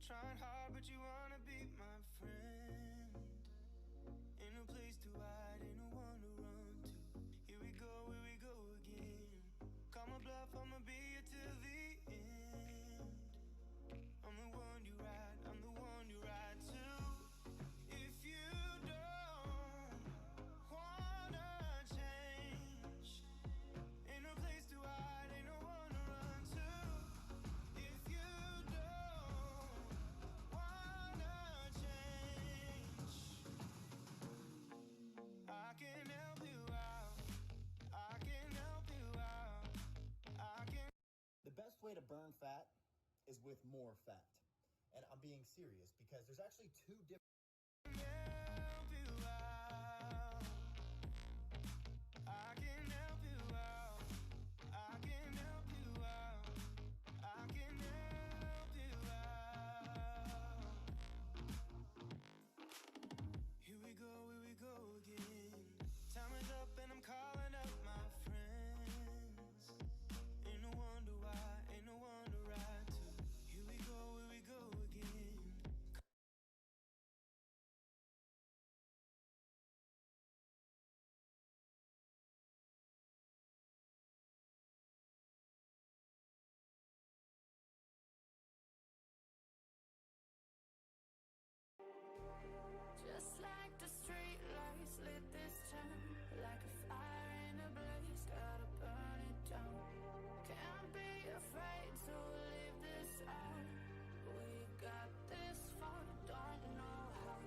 Trying hard, but you wanna be my friend. Ain't no place to hide, ain't no one to run to. Here we go again. Call my bluff, I'ma be here till the end. I'm the one you ride, I'm the one you ride to. If you don't wanna change, ain't no place to hide, ain't no one to run to. If you don't wanna change, I can help you out, I can help you out, I can. The best way to burn fat is with more fat. And I'm being serious because there's actually two different Help you out, I can help you out, I can help you out, I can help you out. Here we go again. Time is up and I'm calling up my friends. Ain't no wonder why, ain't no one to ride to. Here we go again. Just like the street lights lit this town, like a fire in a blaze, gotta burn it down. Can't be afraid to leave this out. We got this far, don't know how.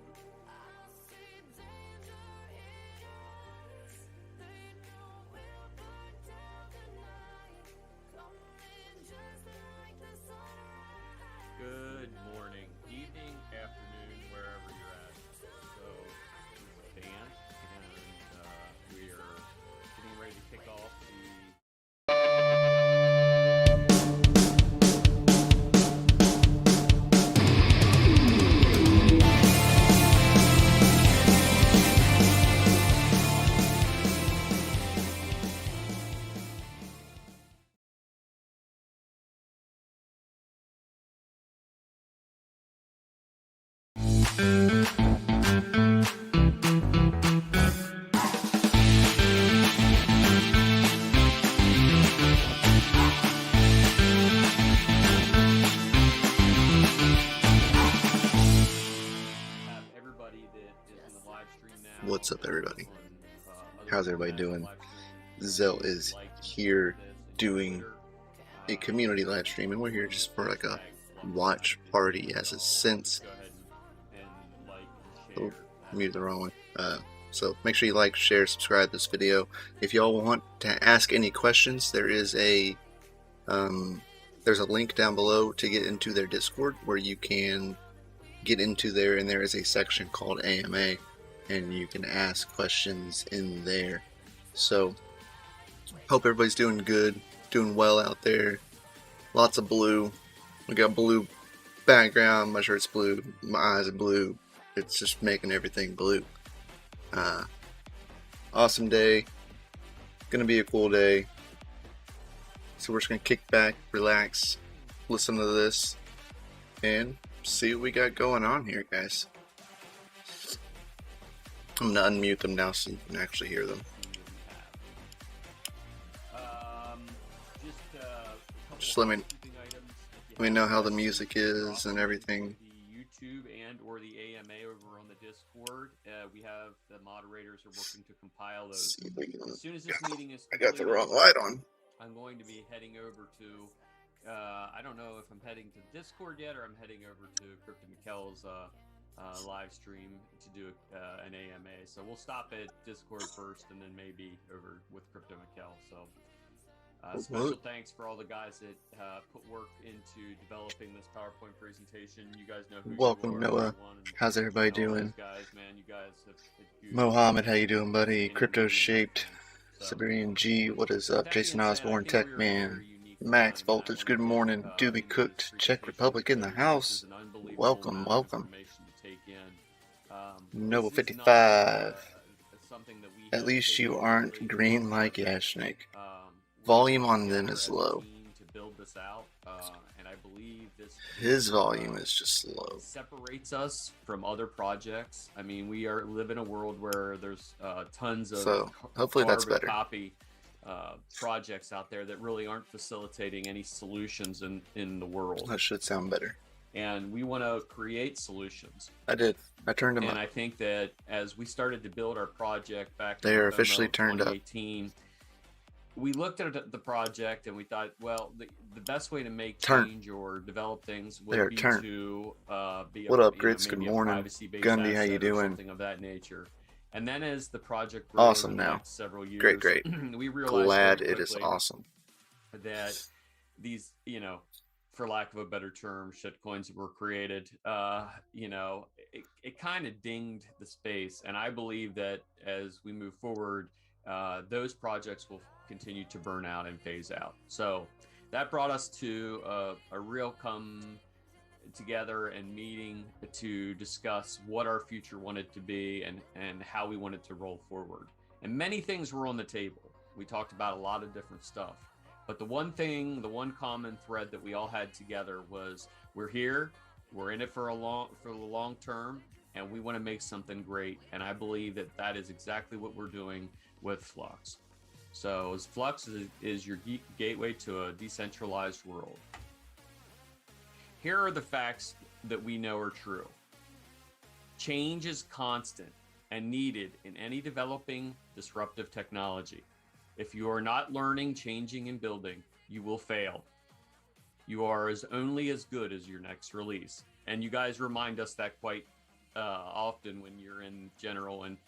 I see danger in us. They know we'll burn down the night. Coming just like the sunrise. Good morning, evening, afternoon, wherever you're at. So, this is Dan, and we are getting ready to kick off the have everybody that is in the live stream now. What's up, everybody? on, How's everybody other doing? live streams. Zel is Like here this and doing Twitter. a community live stream, and we're here just for like a watch party as a sense. Go ahead and like and Oh, share. muted the wrong one. So make sure you like, share, subscribe this video. If y'all want to ask any questions, there's a link down below to get into their Discord where you can get into there, and there is a section called AMA, and you can ask questions in there. So hope everybody's doing good, doing well out there. Lots of blue. We got blue background. My shirt's blue. My eyes are blue. It's just making everything blue. Awesome day. Gonna be a cool day. So we're just gonna kick back, relax, listen to this, and see what we got going on here, guys. I'm gonna unmute them now so you can actually hear them. Just let me know how the music is and everything. The YouTube and or the AMA over on the Discord. We have the moderators are working to compile those. See if we can- As soon as this meeting is I got the completed, wrong light on. I'm going to be heading over to. I don't know if I'm heading to Discord yet or I'm heading over to Crypto Mikkel's live stream to do an AMA. So we'll stop at Discord first and then maybe over with Crypto Mikkel. So special thanks for all the guys that put work into developing this PowerPoint presentation. You guys know who Welcome, you are, Noah. everyone, and How's everybody all those doing? guys, man, you guys have huge Mohammed, how you doing, buddy? in Crypto the Shaped, so, Siberian G, what is up? that Jason being said, I Osborne, think Tech we are in a Man, very unique Max Voltage, good morning. Doobie Cooked, Czech Republic in the house. Welcome, welcome. Noble 55. At least you aren't green like Yashnik. Volume on them is low. And I believe His volume is just low. Separates us from other projects. I mean, we live in a world where there's tons of So hopefully that's better. Copy projects out there that really aren't facilitating any solutions in the world. That should sound better. And we want to create solutions. I did. I turned them up. And I think that as we started to build our project back they are officially turned up. We looked at the project and we thought, well, the best way to make change or develop things would be to be what up, Grits? Good morning. Gundy, how you doing? Something of that nature. And then as the project grew awesome over the now. Next several years, great. We realized glad it is awesome that these, for lack of a better term, shitcoins that were created, it kind of dinged the space. And I believe that as we move forward, those projects will continue to burn out and phase out. So that brought us to a real come together and meeting to discuss what our future wanted to be and how we wanted to roll forward. And many things were on the table. We talked about a lot of different stuff. But the one common thread that we all had together was we're here, we're in it for the long term, and we want to make something great. And I believe that is exactly what we're doing with Flux. So Flux is your gateway to a decentralized world. Here are the facts that we know are true. Change is constant and needed in any developing disruptive technology. If you are not learning, changing, and building, you will fail. You are only as good as your next release. And you guys remind us that quite often when you're in general and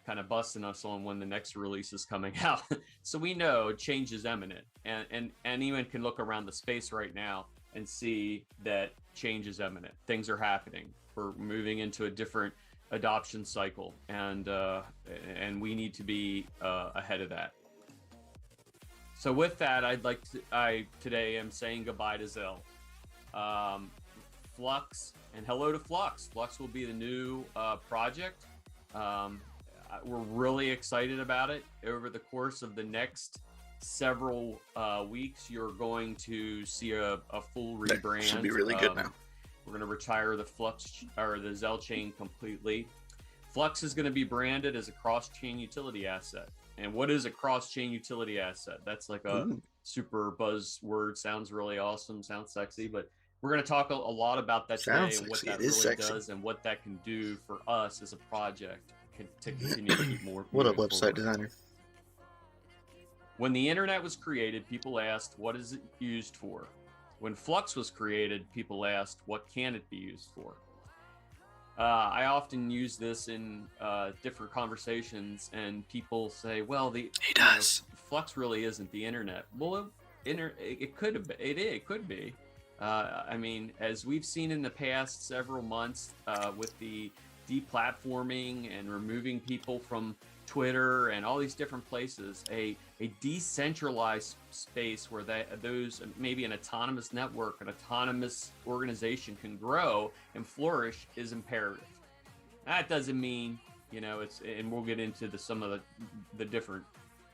kind of busting us on when the next release is coming out. So we know change is imminent, and anyone can look around the space right now and see that change is imminent. Things are happening. We're moving into a different adoption cycle, and we need to be ahead of that. So with that, I today am saying goodbye to Zel. Flux, and hello to Flux. Flux will be the new project. We're really excited about it. Over the course of the next several weeks, you're going to see a full rebrand. That should be really good now. We're going to retire the Flux or the Zel chain completely. Flux is going to be branded as a cross-chain utility asset. And what is a cross-chain utility asset? That's like a super buzzword. Sounds really awesome. Sounds sexy. But we're going to talk a lot about that today and what that really does and what that can do for us as a project to continue to keep more. What up, website designer? When the internet was created, people asked, what is it used for? When Flux was created, people asked, what can it be used for? I often use this in different conversations, and people say, well, Flux really isn't the internet. Well, it could be. I mean, as we've seen in the past several months with the deplatforming and removing people from Twitter and all these different places, a decentralized space where those maybe an autonomous network, an autonomous organization can grow and flourish is imperative. That doesn't mean, it's, and we'll get into some of the different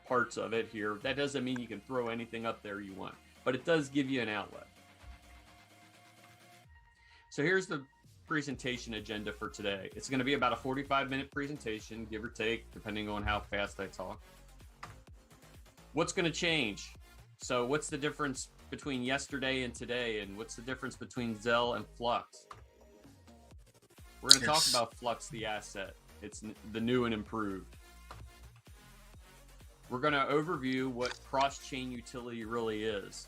parts of it here. That doesn't mean you can throw anything up there you want, but it does give you an outlet. So here's the presentation agenda for today. It's going to be about a 45-minute presentation, give or take, depending on how fast I talk. What's going to change? So what's the difference between yesterday and today, and what's the difference between Zel and Flux? We're going to talk about Flux, the asset. It's the new and improved. We're going to overview what cross-chain utility really is.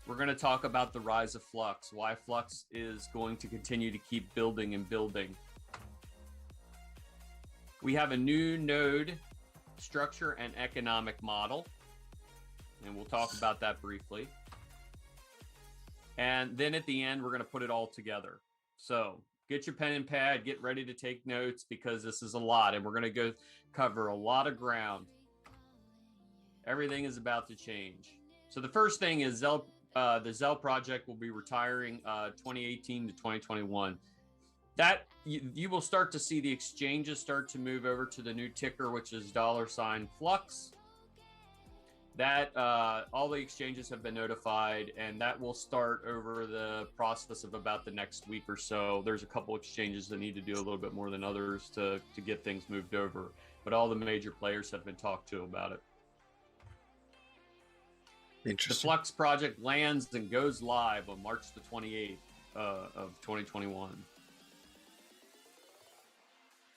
We're going to talk about the rise of Flux, why Flux is going to continue to keep building and building. We have a new node structure and economic model, and we'll talk about that briefly. And then at the end, we're going to put it all together. So get your pen and pad, get ready to take notes, because this is a lot, and we're going to cover a lot of ground. Everything is about to change. So the first thing is the Zel project will be retiring 2018 to 2021. That you will start to see the exchanges start to move over to the new ticker, which is $Flux. That all the exchanges have been notified, and that will start over the process of about the next week or so. There's a couple exchanges that need to do a little bit more than others to get things moved over, but all the major players have been talked to about it. The Flux project lands and goes live on March the 28th of 2021.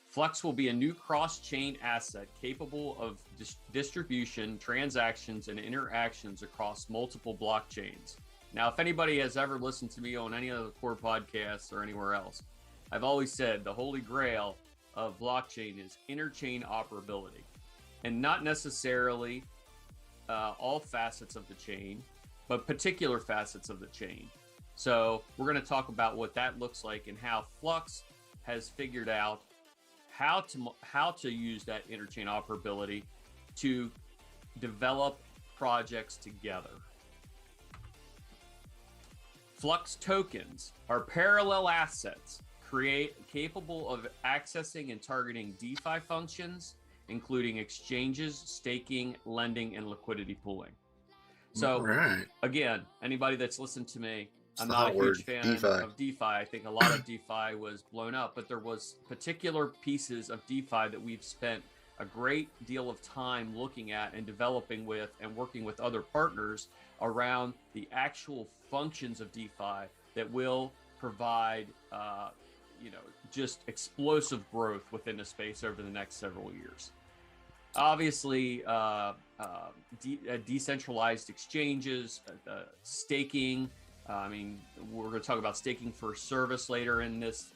Flux will be a new cross-chain asset capable of distribution, transactions, and interactions across multiple blockchains. Now, if anybody has ever listened to me on any of the core podcasts or anywhere else, I've always said the holy grail of blockchain is interchain operability, and not necessarily all facets of the chain, but particular facets of the chain. So we're going to talk about what that looks like and how Flux has figured out how to use that interchain operability to develop projects together. Flux tokens are parallel assets capable of accessing and targeting DeFi functions, including exchanges, staking, lending, and liquidity pooling. So again, anybody that's listened to me, I'm not a huge fan of DeFi. I think a lot of DeFi was blown up, but there was particular pieces of DeFi that we've spent a great deal of time looking at and developing with and working with other partners around the actual functions of DeFi that will provide, just explosive growth within the space over the next several years. Obviously, decentralized exchanges, staking. We're going to talk about staking for service later in this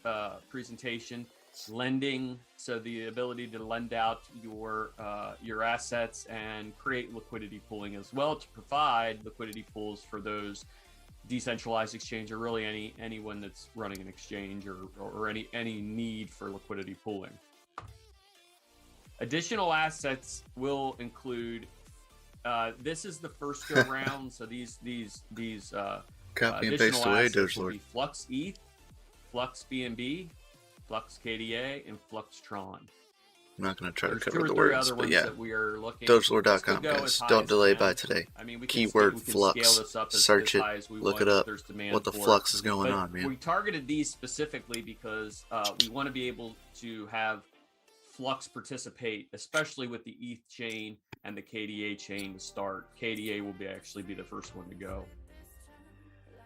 presentation. Lending, so the ability to lend out your assets and create liquidity pooling as well to provide liquidity pools for those decentralized exchange or really anyone that's running an exchange or any need for liquidity pooling. Additional assets will include. This is the first go round, so these copy and paste away, DogeLord. Flux ETH, Flux BNB, Flux KDA, and Flux Tron. I'm not going to try to cover the words, but yeah. DogeLord.com, guys. Don't delay by today. Keyword Flux. Search it. Look it up. What the flux is going on, man. We targeted these specifically because we want to be able to have Flux participate, especially with the ETH chain and the KDA chain to start. KDA will actually be the first one to go.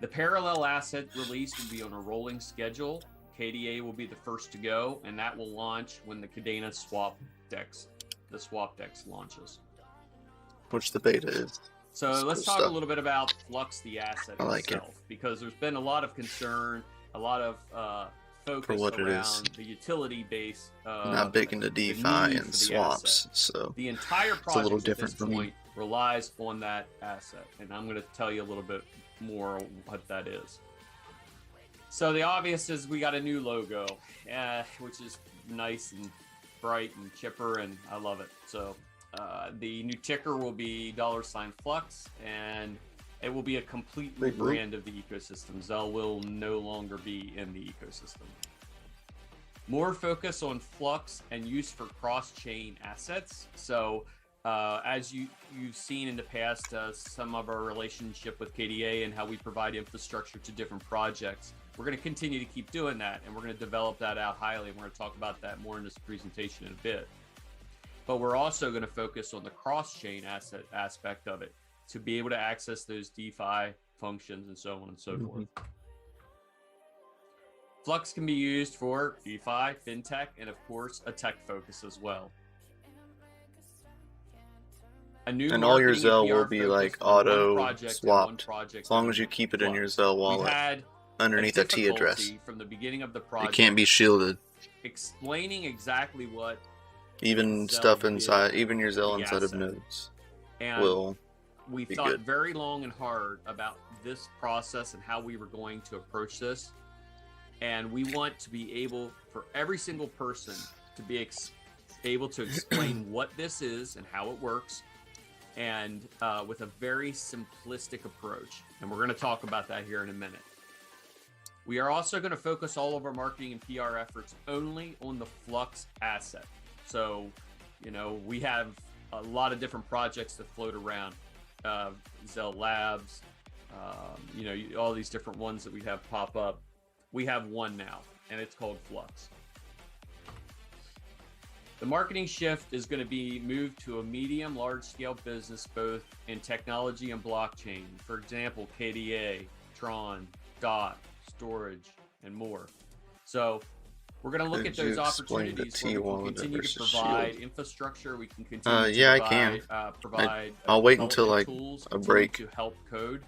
The parallel asset release will be on a rolling schedule. KDA will be the first to go, and that will launch when the Kadena swap DEX launches. Which the beta is. So let's talk a little bit about Flux, the asset itself, because there's been a lot of concern, a lot of focus around the utility base. Not big into DeFi and swaps, so the entire project a little different at this point relies on that asset, and I'm going to tell you a little bit more what that is. So the obvious is we got a new logo, which is nice and bright and chipper, and I love it. So the new ticker will be $Flux, and it will be a complete rebrand of the ecosystem. Zel will no longer be in the ecosystem. More focus on Flux and use for cross-chain assets. So as you've seen in the past, some of our relationship with KDA and how we provide infrastructure to different projects. We're going to continue to keep doing that, and we're going to develop that out highly, and we're going to talk about that more in this presentation in a bit. But we're also going to focus on the cross-chain asset aspect of it to be able to access those DeFi functions and so on and so forth. Flux can be used for DeFi, fintech, and of course a tech focus as well. And all your Zel will be like auto swapped as long as you keep it in your Zel wallet underneath a T address. From the beginning of the project, it can't be shielded. Explaining exactly what even stuff inside, even your Zel inside of nodes will. We thought very long and hard about this process and how we were going to approach this, and we want to be able for every single person to be able to explain what this is and how it works, and with a very simplistic approach. And we're going to talk about that here in a minute. We are also going to focus all of our marketing and PR efforts only on the Flux asset. So, you know, we have a lot of different projects that float around. Zel Labs, you know, all these different ones that we have pop up. We have one now, and it's called Flux. The marketing shift is going to be moved to a medium, large-scale business, both in technology and blockchain. For example, KDA, Tron, DOT, storage, and more. So we're going to look at those opportunities where we can continue to provide infrastructure. We can continue to provide I'll wait until like a break to help code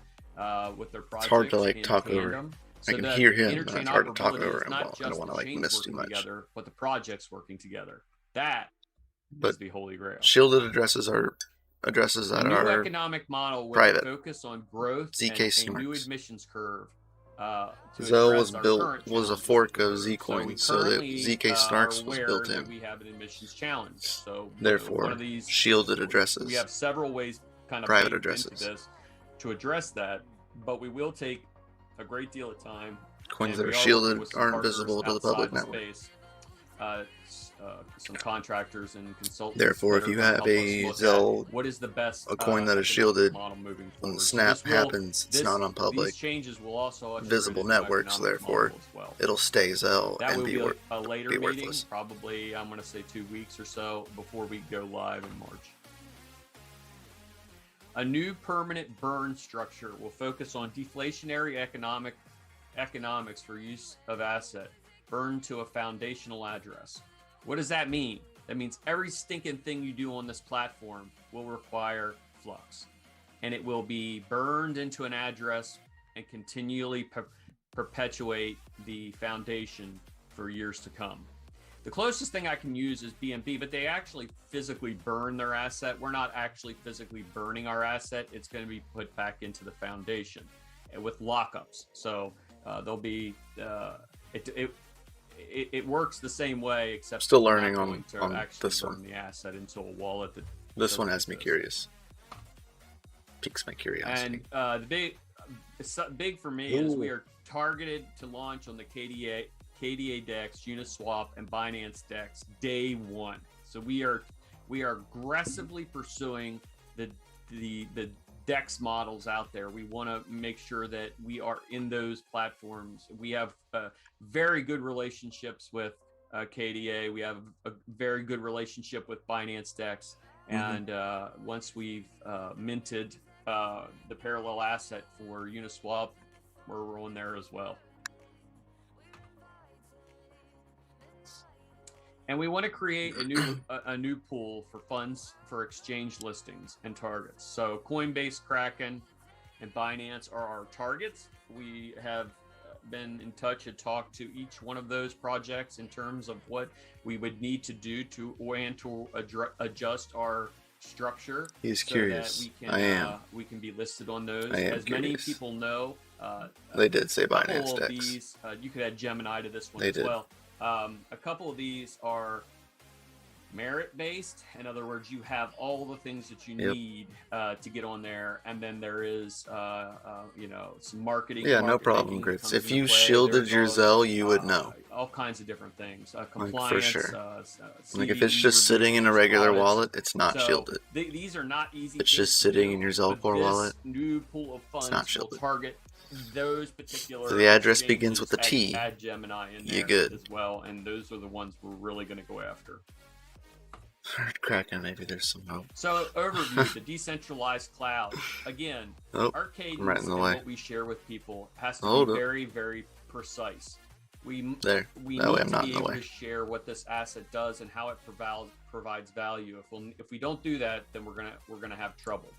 with their projects. It's hard to like talk over. So I can hear him, but it's hard to talk over him. I don't want to like miss too much. Together, but the projects working together. That is the holy grail. Shielded addresses are addresses that new are economic model with private. Focus on growth ZK and a new admissions curve. Zel was a fork of Zcoin, so that ZK Snarks was built in. We have an admissions challenge. So therefore, one of these shielded addresses. We have several ways, kind of private addresses, this to address that, but we will take a great deal of time. Coins that are shielded aren't visible to the public network. Some contractors and consultants. Therefore, if you have a Zel, what is the best, a coin that is shielded, when the snap happens, it's not on public will also visible networks. Therefore, it'll stay Zel and be Meeting, worthless. probably, I'm going to say 2 weeks or so before we go live in March. A new permanent burn structure will focus on deflationary economics for use of asset burned to a foundational address. What does that mean? That means every stinking thing you do on this platform will require Flux, and it will be burned into an address and continually perpetuate the foundation for years to come. The closest thing I can use is BNB, but they actually physically burn their asset. We're not actually physically burning our asset. It's going to be put back into the foundation with lockups. So there'll be it works the same way, except still learning on this one. The asset into a wallet. This one has me curious. Piques my curiosity. And the big for me is we are targeted to launch on the KDA DEX, Uniswap, and Binance DEX day one. So we are aggressively pursuing the DEX models out there. We want to make sure that we are in those platforms. We have very good relationships with KDA. We have a very good relationship with Binance DEX. And once we've minted the parallel asset for Uniswap, we're on there as well. And we want to create a new pool for funds for exchange listings and targets. So Coinbase, Kraken, and Binance are our targets. We have been in touch and talked to each one of those projects in terms of what we would need to do to adjust our structure. He's so curious. That we can, I am. We can be listed on those. As many people know, they did say Binance DEX. These, you could add Gemini to this one they as did. Well. A couple of these are merit-based. In other words, you have all the things that you need to get on there, and then there is, some marketing. Yeah, no problem, Grits. If you shielded your Zel, you would know. All kinds of different things. Compliance, like for sure. Like if it's just sitting in a regular wallet, it's not shielded. These are not easy. It's just sitting in your Zel Core wallet. New pool of funds it's not shielded. Target those particular. So the address begins with a T. Add Gemini in there you good as well, and those are the ones we're really going to go after. Kraken, maybe there's some hope. So overview, the decentralized cloud. Again, our cadence right and what we share with people has to be very, very precise. We need to be able to share what this asset does and how it provides value. If we don't do that, then we're gonna have trouble.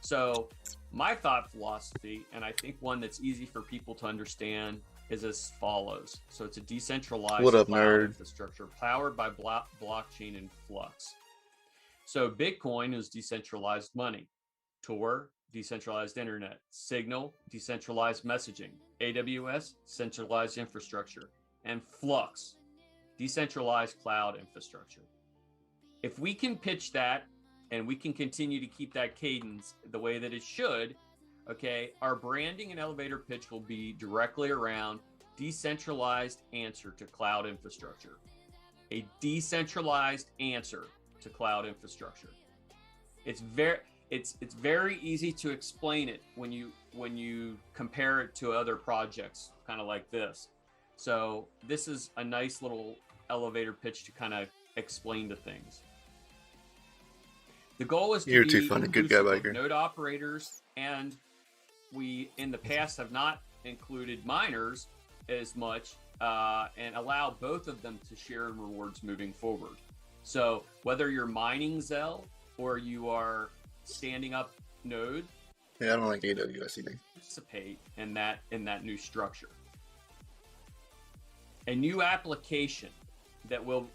So my thought philosophy, and I think one that's easy for people to understand, is as follows. So it's a decentralized cloud infrastructure powered by blockchain and Flux. So Bitcoin is decentralized money. Tor, decentralized internet. Signal, decentralized messaging. AWS, centralized infrastructure. And Flux, decentralized cloud infrastructure. If we can pitch that and we can continue to keep that cadence the way that it should, okay, our branding and elevator pitch will be directly around decentralized answer to cloud infrastructure. A decentralized answer to cloud infrastructure. It's very easy to explain it when you compare it to other projects, kind of like this. So this is a nice little elevator pitch to kind of explain the things. The goal is to You're be too funny, good guy, inclusive biker. of node operators, and we in the past have not included miners as much, and allow both of them to share in rewards moving forward. So whether you're mining Zel or you are standing up node, Yeah, I don't like AWS either. participate in that new structure. A new application that will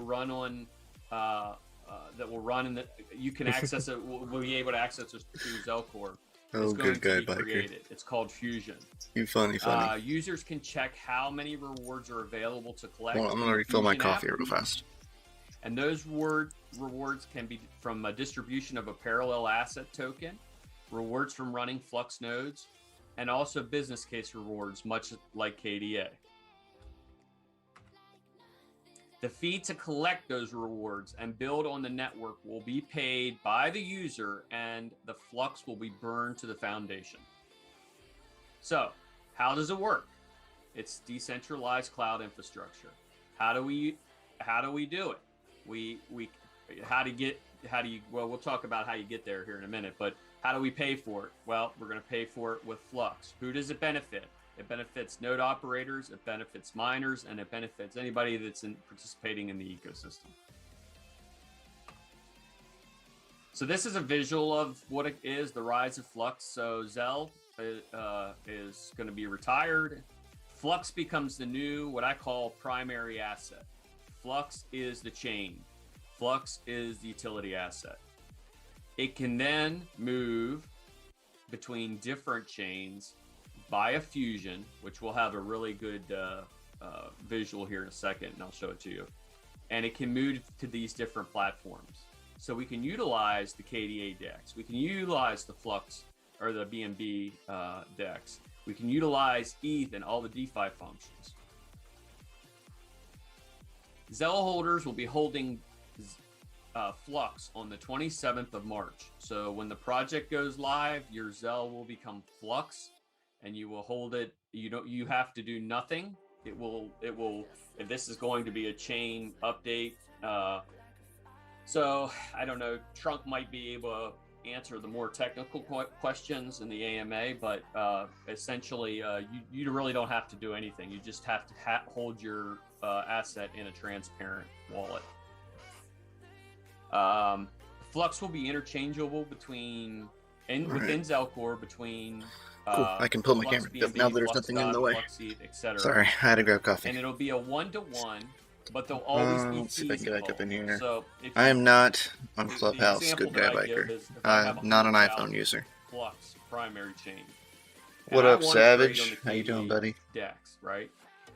run on you can access it. We'll be able to access it through Zel.Core. Oh, It's going good guy, to be biker. created. It's called Fusion. You funny. Users can check how many rewards are available to collect. Well, I'm in gonna the refill my Fusion app. coffee real fast. And those rewards can be from a distribution of a parallel asset token, rewards from running Flux nodes, and also business case rewards, much like KDA. The fee to collect those rewards and build on the network will be paid by the user, and the Flux will be burned to the foundation. So, how does it work? It's decentralized cloud infrastructure. How do we do it? Well, we'll talk about how you get there here in a minute, but how do we pay for it? Well, we're going to pay for it with Flux. Who does it benefit? It benefits node operators, it benefits miners, and it benefits anybody that's participating in the ecosystem. So this is a visual of what it is, the rise of Flux. So Zel is going to be retired. Flux becomes the new, what I call, primary asset. Flux is the chain. Flux is the utility asset. It can then move between different chains via Fusion, which we'll have a really good visual here in a second, and I'll show it to you. And it can move to these different platforms. So we can utilize the KDA DEX. We can utilize the Flux or the BNB DEX. We can utilize ETH and all the DeFi functions. Zel holders will be holding Flux on the 27th of March. So when the project goes live, your Zel will become Flux, and you will hold it. You have to do nothing. It will. If this is going to be a chain update. So I don't know. Trunk might be able to answer the more technical questions in the AMA, but essentially, you really don't have to do anything. You just have to hold your asset in a transparent wallet. Flux will be interchangeable within Zel.Core between. Cool. I can pull my Flux camera. BNB, Now there's Flux nothing in Dot, the way. Flux ETH, etc. Sorry, I had to grab coffee. And it'll be a 1-to-1, but there'll always be Let's see if I fees can get back up in involved. here. So if I you- am not on the Clubhouse, example good that guy I give biker. is if I have I'm not an 100,000 iPhone user. Flux primary chain. What And I up, wanna trade Savage? on the How you doing, KDA buddy? DEX, right?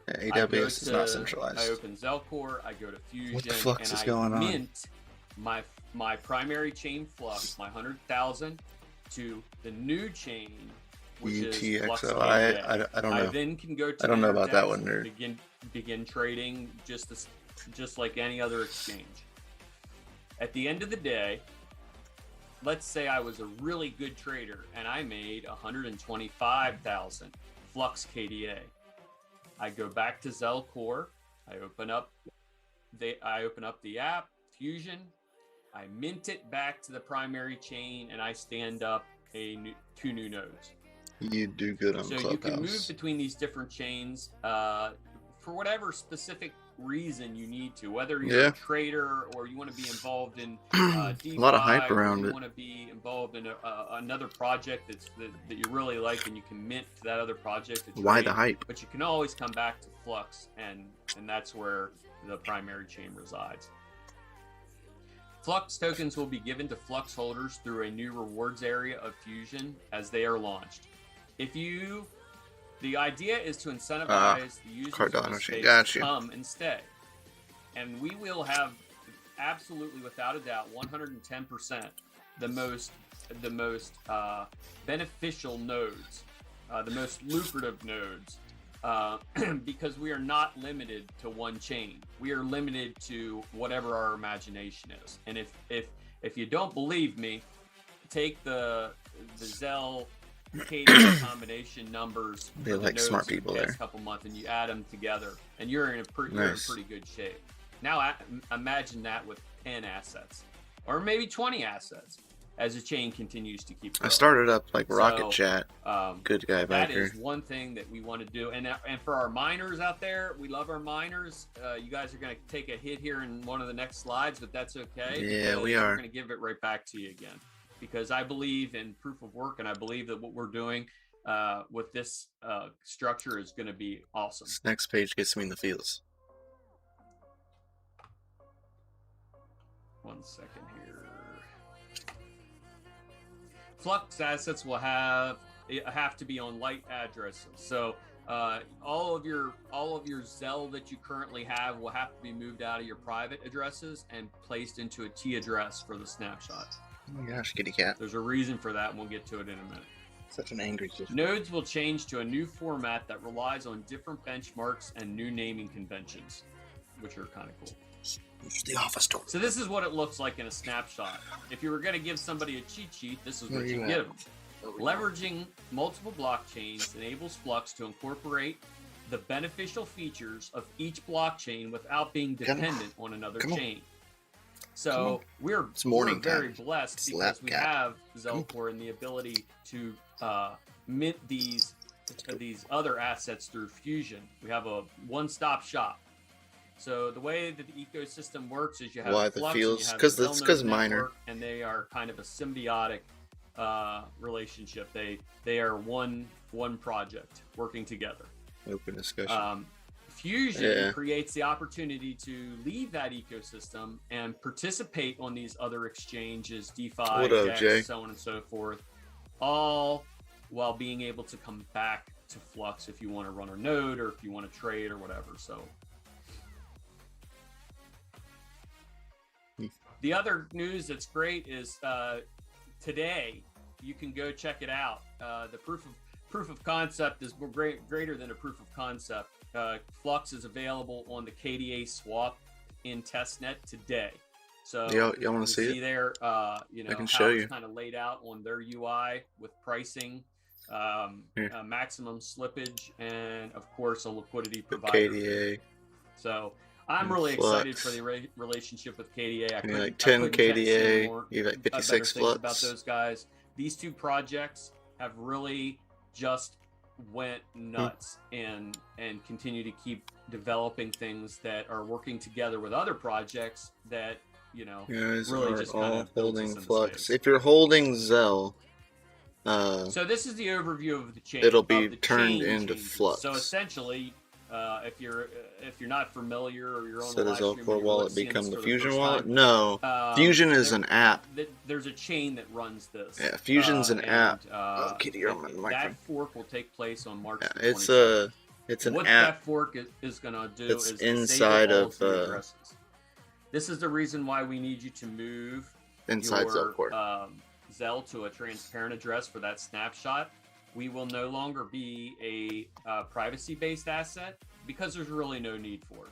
Yeah, I go AWS is not to- centralized. I open Zel.Core, I go to Fusion, What the flux and is I going on? mint my primary chain Flux, my 100,000, to the new chain, which is Flux UTXO. KDA. I don't know. I then can go to I don't know about that Interdex one, nerd. and begin trading just like any other exchange. At the end of the day, let's say I was a really good trader and I made 125,000 Flux KDA. I go back to Zel.Core. I open up the app, Fusion. I mint it back to the primary chain, and I stand up two new nodes. You do good on So Clubhouse. you can move between these different chains for whatever specific reason you need to, whether you're a trader or you want to be involved in DeFi, a lot of hype or around you it. want to be involved in another project that you really like, and you can mint to that other project. To Why trade. the hype? But you can always come back to Flux, and that's where the primary chain resides. Flux tokens will be given to Flux holders through a new rewards area of Fusion as they are launched. The idea is to incentivize the users of Cardano the chain. space Got to you. come and stay. And we will have absolutely, without a doubt, 110% the most beneficial nodes, the most lucrative nodes, because we are not limited to one chain. We are limited to whatever our imagination is. And if you don't believe me, take the Zel KDA combination numbers. They like smart people there. Couple months, and you add them together, and you're in pretty good shape. Now imagine that with 10 assets, or maybe 20 assets, as the chain continues to keep growing. I started up like Rocket Chat. Good guy That biker. is one thing that we want to do. And for our miners out there, we love our miners. You guys are going to take a hit here in one of the next slides, but that's okay. Yeah, we are. We're going to give it right back to you again, because I believe in proof of work, and I believe that what we're doing with this structure is going to be awesome. This next page gets me in the feels. 1 second here. Flux assets will have to be on light addresses. So all of your Zel that you currently have will have to be moved out of your private addresses and placed into a T address for the snapshot. Oh my gosh, kitty cat. There's a reason for that, and we'll get to it in a minute. Such an angry kid. Nodes will change to a new format that relies on different benchmarks and new naming conventions, which are kind of cool. The office door. So this is what it looks like in a snapshot. If you were going to give somebody a cheat sheet, this is what you give them. Leveraging multiple blockchains enables Flux to incorporate the beneficial features of each blockchain without being dependent on another chain. So we're very blessed because we have Zel.Core and the ability to mint these other assets through Fusion. We have a one-stop shop. So the way that the ecosystem works is you have Flux, because minor, and they are kind of a symbiotic relationship. They are one project working together. Open discussion. Fusion creates the opportunity to leave that ecosystem and participate on these other exchanges, DeFi, DEX, so on and so forth, all while being able to come back to Flux if you want to run a node or if you want to trade or whatever. So the other news that's great is today you can go check it out. The proof of concept is greater than a proof of concept. Flux is available on the KDA swap in testnet today. So y'all want to see it? There, I can show you. It's kind of laid out on their UI with pricing, maximum slippage, and of course a liquidity provider. KDA. So I'm really excited for the relationship with KDA. I like 10 KDA, you got 56 Flux. About those guys. These two projects have really just went nuts and continue to keep developing things that are working together with other projects that guys really are just all holding Flux. If you're holding Zel, so this is the overview of the chain. It'll be turned into Flux. So essentially, if you're not familiar or you're on the live Zel stream, Core wallet become the Fusion wallet? time, No, Fusion is an app. There's a chain that runs this. Yeah, Fusion's an app. Kitty, you're on my microphone. That fork will take place on March. Yeah, it's an what app. That fork is going to do it's is inside of addresses. This is the reason why we need you to move inside your Zel.Core. Zel to a transparent address for that snapshot. We will no longer be a privacy-based asset because there's really no need for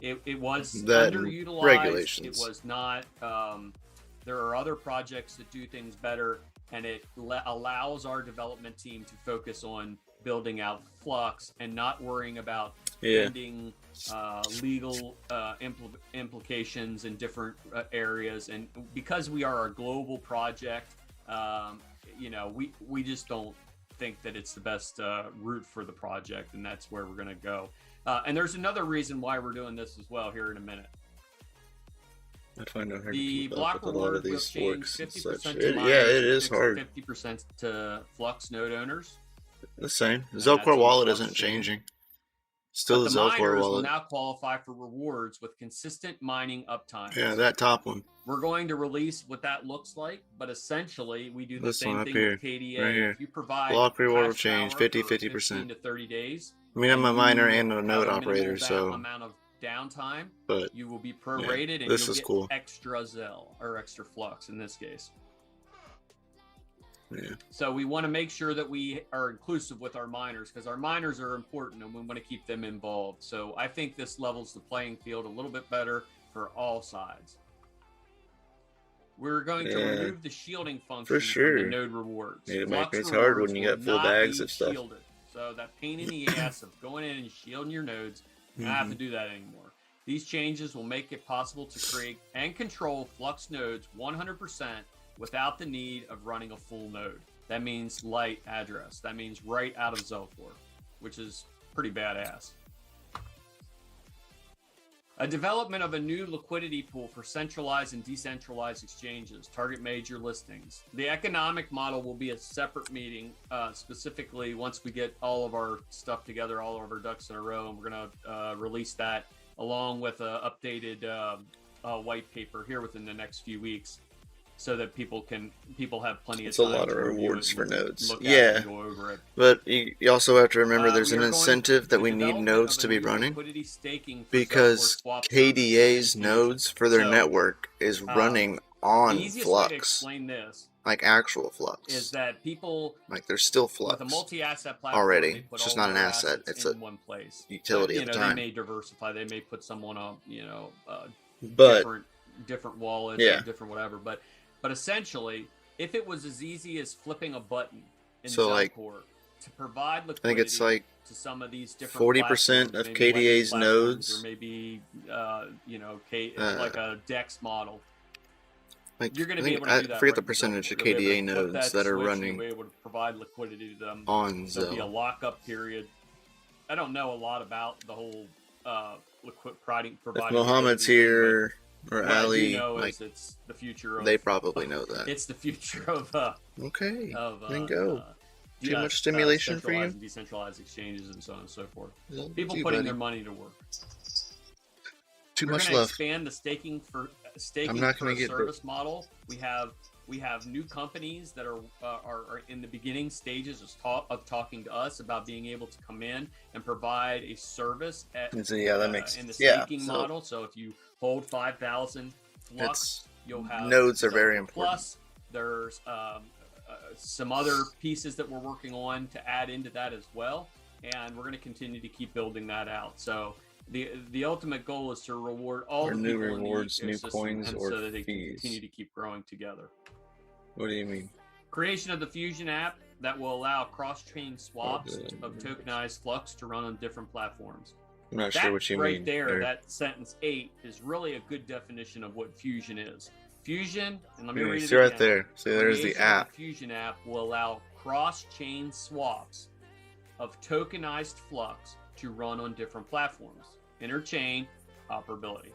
it. It was underutilized. Regulations. It was not. There are other projects that do things better, and it allows our development team to focus on building out Flux and not worrying about pending legal implications in different areas. And because we are a global project, we just don't think that it's the best route for the project, and that's where we're going to go. And there's another reason why we're doing this as well here in a minute. I find it hard to The keep block up with a lot of reward will these change forks and 50% such. to miners, It is hard. 50% to Flux node owners. The same. Zel.Core wallet isn't changing. Still the Zel.Core miners wallet. will now qualify for rewards with consistent mining uptime. Yeah, that top one. We're going to release what that looks like, but essentially we do the This one same up thing here, with KDA. right here. If you provide Block reward will hash change power 50, for 50%. 15 to 30 days. I mean, I'm a miner and a have node minimal operator, so amount of downtime, But you will be prorated, and this you'll is get cool. extra Zel or extra flux in this case. Yeah. So we want to make sure that we are inclusive with our miners, because our miners are important and we want to keep them involved. So I think this levels the playing field a little bit better for all sides. We're going to remove the shielding function from the node rewards. It Flux makes it hard when you rewards got full will not bags be of stuff. shielded. So that pain in the ass of going in and shielding your nodes, you don't have to do that anymore. These changes will make it possible to create and control Flux nodes 100% without the need of running a full node. That means light address. That means right out of Zel.Core, which is pretty badass. A development of a new liquidity pool for centralized and decentralized exchanges. Target major listings. The economic model will be a separate meeting, specifically once we get all of our stuff together, all of our ducks in a row, and we're going to release that along with an updated white paper here within the next few weeks, so that people have plenty of time. It's a lot of rewards for nodes. Yeah, go over it. But you also have to remember there's an incentive that we need nodes to be running, because KDA's nodes for their network is running on the easiest Flux. way to explain this, like actual Flux, is that people, like there's still Flux with a multi-asset platform, already. It's just not an asset; it's a one place. utility at the time. They may diversify. They may put someone on, but different wallets, or different whatever. But essentially, if it was as easy as flipping a button in Zel.Core to provide liquidity, I think it's like to some of these different 40% of KDA's nodes, or maybe like a DEX model. Like, you're going to be able to do that. I forget the percentage of KDA nodes that are running. You'll be able to provide liquidity to them on Zel. There'll be a lockup period. I don't know a lot about the whole providing. If Mohammed's here or Ali, like, it's the future. They probably know that. It's the future of. Okay. Then go. Too much stimulation for you? And decentralized exchanges and so on and so forth. People putting their money to work. Too We're much gonna love. Expand the staking for service model. We have new companies that are in the beginning stages of talking to us about being able to come in and provide a service at that makes in the staking model. So if you hold 5,000 Flux, you'll have nodes are very important. Plus, there's some other pieces that we're working on to add into that as well, and we're going to continue to keep building that out. So the ultimate goal is to reward all the new people rewards, in the new coins, or so that they fees. can continue to keep growing together. What do you mean? Creation of the Fusion app that will allow cross-chain swaps of tokenized Flux to run on different platforms. I'm not sure what you mean. Right there, that sentence 8 is really a good definition of what Fusion is. Fusion, and let me read it See again. right there. See, there's the app. The Fusion app will allow cross-chain swaps of tokenized Flux to run on different platforms. Interchain operability.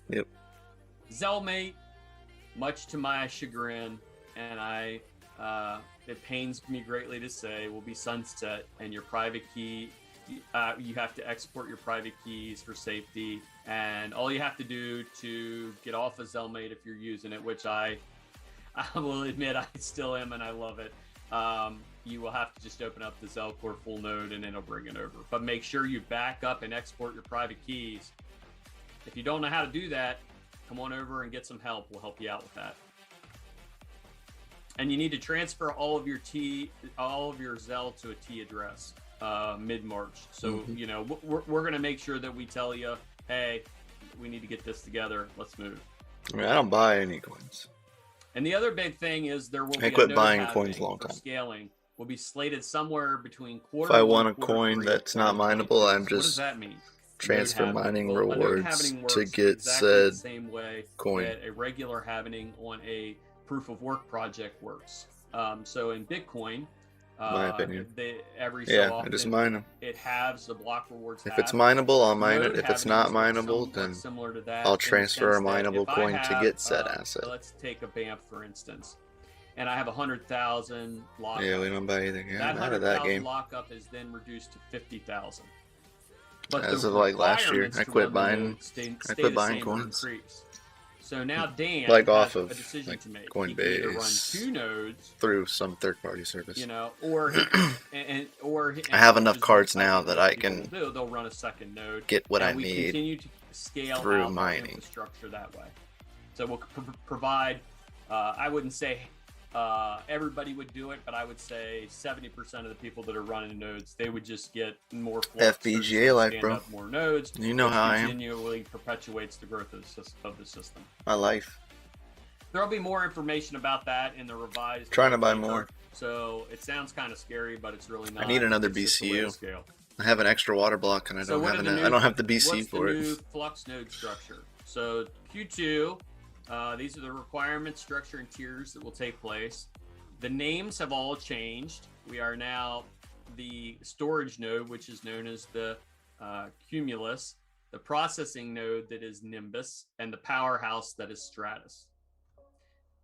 Yep. Zel.Mate, much to my chagrin, and it pains me greatly to say, will be sunset, and your private key, you have to export your private keys for safety, and all you have to do to get off of Zel.Mate if you're using it, which I will admit I still am and I love it, you will have to just open up the Zel.Core full node and it'll bring it over. But make sure you back up and export your private keys. If you don't know how to do that, come on over and get some help. We'll help you out with that. And you need to transfer all of your Zel to a T address mid-March. So, we're going to make sure that we tell you, hey, we need to get this together. Let's move. I mean, I don't buy any coins. And the other big thing is there will be I quit buying coins a long time. Scaling will be slated somewhere between If I want a coin that's not mineable, I'm just what does that mean? transfer mining rewards to get said same way coin. That a regular halvening on a proof of work project works. So in Bitcoin, my opinion, every so often, I just mine them. It halves the block rewards. If it's mineable, I'll mine it. If it's not mineable, then similar to that, I'll transfer a mineable coin to get said asset. Let's take a BAMF for instance, and I have 100,000 lockup. Yeah, we don't buy anything. Yeah, that I'm out of that 100,000 game. lockup is then reduced to 50,000. But as of like last year, I quit buying. I quit buying coins. So now Dan Like has off a of decision like to make. He can either run Coinbase 2 nodes, through some third-party service. you know, or I have enough which is what cards I now think that most I people can will do. They'll run a second node, get what I and we need continue to scale through out our mining. infrastructure that way. So we'll provide. I wouldn't say everybody would do it, but I would say 70% of the people that are running nodes, they would just get more flux. FPGA life, stand bro. up more nodes. You know how I am. Continually perpetuates the growth of the system. My life. There'll be more information about that in the revised. Trying to buy paper. more. So it sounds kind of scary, but it's really not. I need another It's just the way to BCU. scale. I have an extra water block and I don't have the BC for What's the it. new flux node structure? So Q2, these are the requirements, structure, and tiers that will take place. The names have all changed. We are now the storage node, which is known as the Cumulus, the processing node that is Nimbus, and the powerhouse that is Stratus.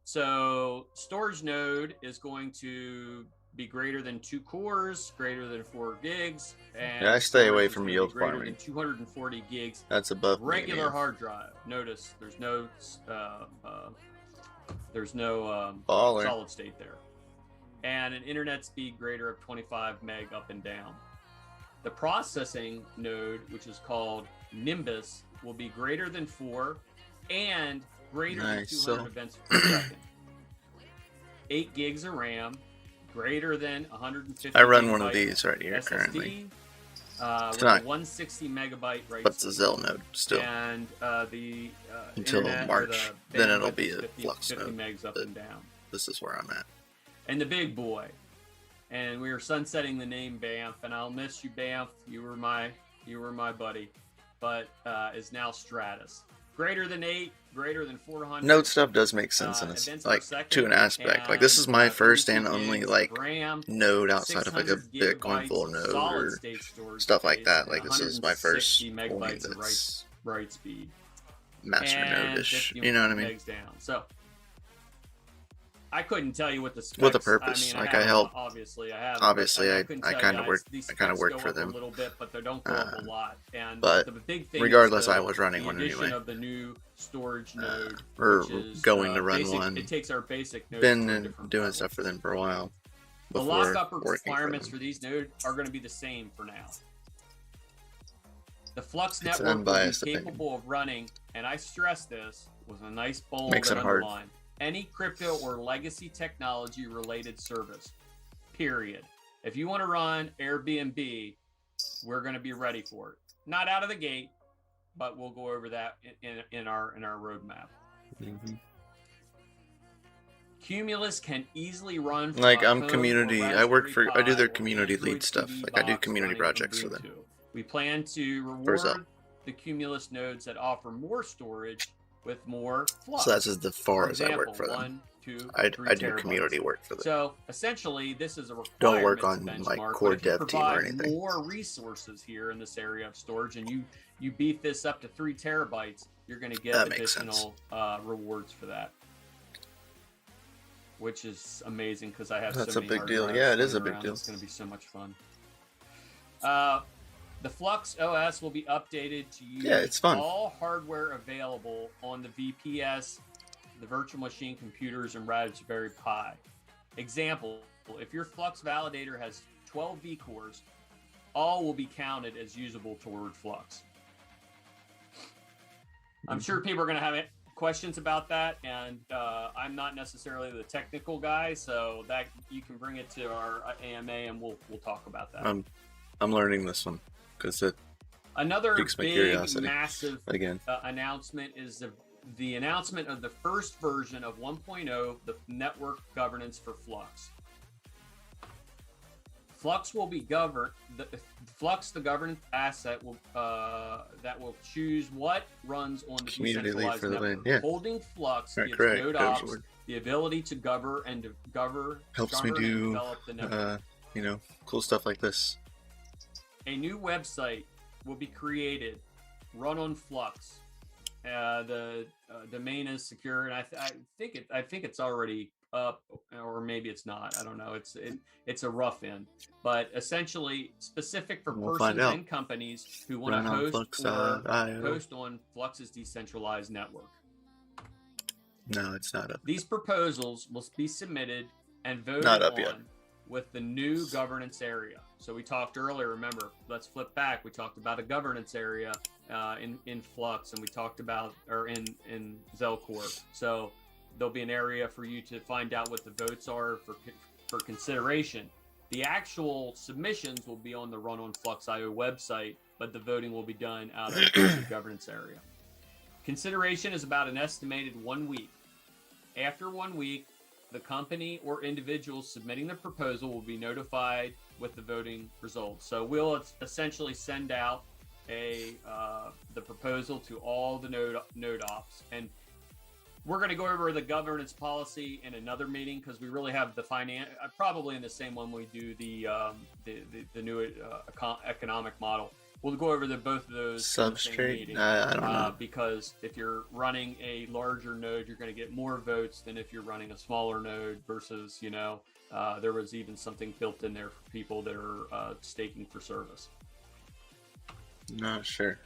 So storage node is going to be greater than 2 cores, greater than 4 gigs, and Yeah, I stay away storage is from gonna be yield greater farming. than 240 gigs. That's above Regular medium. hard drive. Notice there's no Baller. solid state there, and an internet speed greater of 25 meg up and down. The processing node, which is called Nimbus, will be greater than 4 and greater than 200 events per second. 8 gigs of RAM, greater than 150. I run one of gigabyte these right here SSD, currently. with not- a 160 megabyte write But it's a speed. Zel node still. And the Until internet, or March. the Then it'll bandwidth be is a 50 flux 50 node, megs up but- and down. This is where I'm at. And the big boy. And we are sunsetting the name Banff, and I'll miss you, Banff. You were my buddy, but is now Stratus. Greater than 8, greater than 400. Node stuff does make sense in events this, per like second, to an aspect. Like this is my and, first and 32 only gigs like of RAM, node outside of like a 600 Bitcoin gigabytes full of node or solid-state storage stuff like space, that. and Like this is my first 160 only megabytes of that's write speed. master And node-ish. 50 You know what I mean? megs down. So I couldn't tell you what the specs. With a purpose. Like, I help. Obviously, I have. Obviously, I couldn't I tell kind you of work. these I kind of specs work go for up them. a little bit, but they don't go up a lot. And but the big thing regardless, is the, I was running the one addition anyway. of the new storage node, Or which is, going to run basic, one. It takes our basic nodes Been to a different doing level. stuff for them for a while. The Before lockup working requirements for for them. these nodes are going to be the same for now. The Flux It's an network will be unbiased opinion. capable of running, and I stress this with a nice bold Makes it hard. underline, any crypto or legacy technology related service, period. If you want to run Airbnb, we're going to be ready for it. Not out of the gate, but we'll go over that in our roadmap. Mhm. Cumulus can easily run from Like a I'm phone community. or I work Raspberry for. I do Pi their or community Android lead stuff. TV Like I do box community running projects for them. Ubuntu. We plan to For Zel. reward the Cumulus nodes that offer more storage with more flux. So that's as the far For as I work example, for them. 1, 2, I 3 do terabytes. community work for them. So essentially, this is a requirement. Don't work on, like, core dev team or anything. More resources here in this area of storage, and you beef this up to 3 terabytes, you're going to get That makes additional rewards for that, which is amazing because I have That's so a many big hard deal. drives Yeah, it is a sitting big around. deal. It's going to be so much fun. The Flux OS will be updated to use Yeah, it's fun. all hardware available on the VPS, the virtual machine computers, and Raspberry Pi. Example, if your Flux validator has 12 V cores, all will be counted as usable toward Flux. I'm sure people are going to have questions about that, and I'm not necessarily the technical guy, so that you can bring it to our AMA, and we'll talk about that. I'm learning this one because it Another piques my big, curiosity. massive again. announcement is the announcement of the first version of 1.0, the network governance for Flux. Flux will be governed. Flux, the governance asset, will that will choose what runs on the Community lead decentralized for the network. win. Yeah. Holding Flux Right, gives correct. node That was ops the word. the ability to govern and Helps me govern and do, develop the network. cool stuff like this. A new website will be created, run on Flux. The domain is secure, and I think it's already up, or maybe it's not. I don't know. It's a rough end, but essentially specific for We'll find persons out. and companies who want Run to on host or Flux.io. host on Flux's decentralized network. No, it's not up. These proposals will be submitted and voted Not up on yet. with the new governance area. So we talked earlier, remember, let's flip back. We talked about a governance area in Flux, and we talked about, or in Zel.Network. So there'll be an area for you to find out what the votes are for consideration. The actual submissions will be on the Run on Flux.io website, but the voting will be done out of the governance area. Consideration is about an estimated 1 week. After 1 week, the company or individuals submitting the proposal will be notified with the voting results. So we'll essentially send out the proposal to all the node ops, and we're going to go over the governance policy in another meeting because we really have the probably in the same one we do the new economic model. We'll go over both of those Substrate. I don't know. Because if you're running a larger node, you're going to get more votes than if you're running a smaller node. Versus, there was even something built in there for people that are staking for service. No, sure.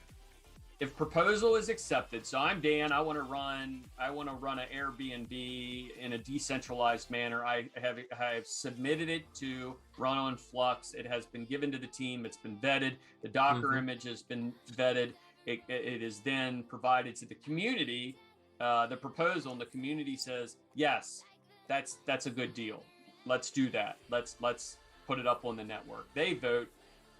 If proposal is accepted, so I'm Dan. I want to run an Airbnb in a decentralized manner. I have submitted it to Run on Flux. It has been given to the team. It's been vetted. The Docker image has been vetted. It is then provided to the community. The proposal, and the community says, yes, that's a good deal. Let's do that. Let's put it up on the network. They vote,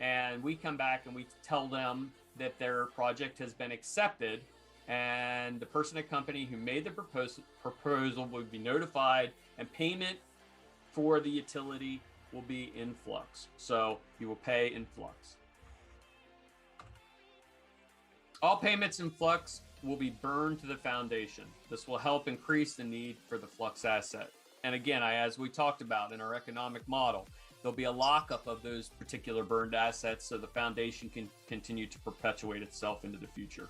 and we come back and we tell them that their project has been accepted, and the person at company who made the proposal will be notified, and payment for the utility will be in Flux. So you will pay in Flux. All payments in Flux will be burned to the foundation. This will help increase the need for the Flux asset. And again, as we talked about in our economic model, there'll be a lockup of those particular burned assets so the foundation can continue to perpetuate itself into the future.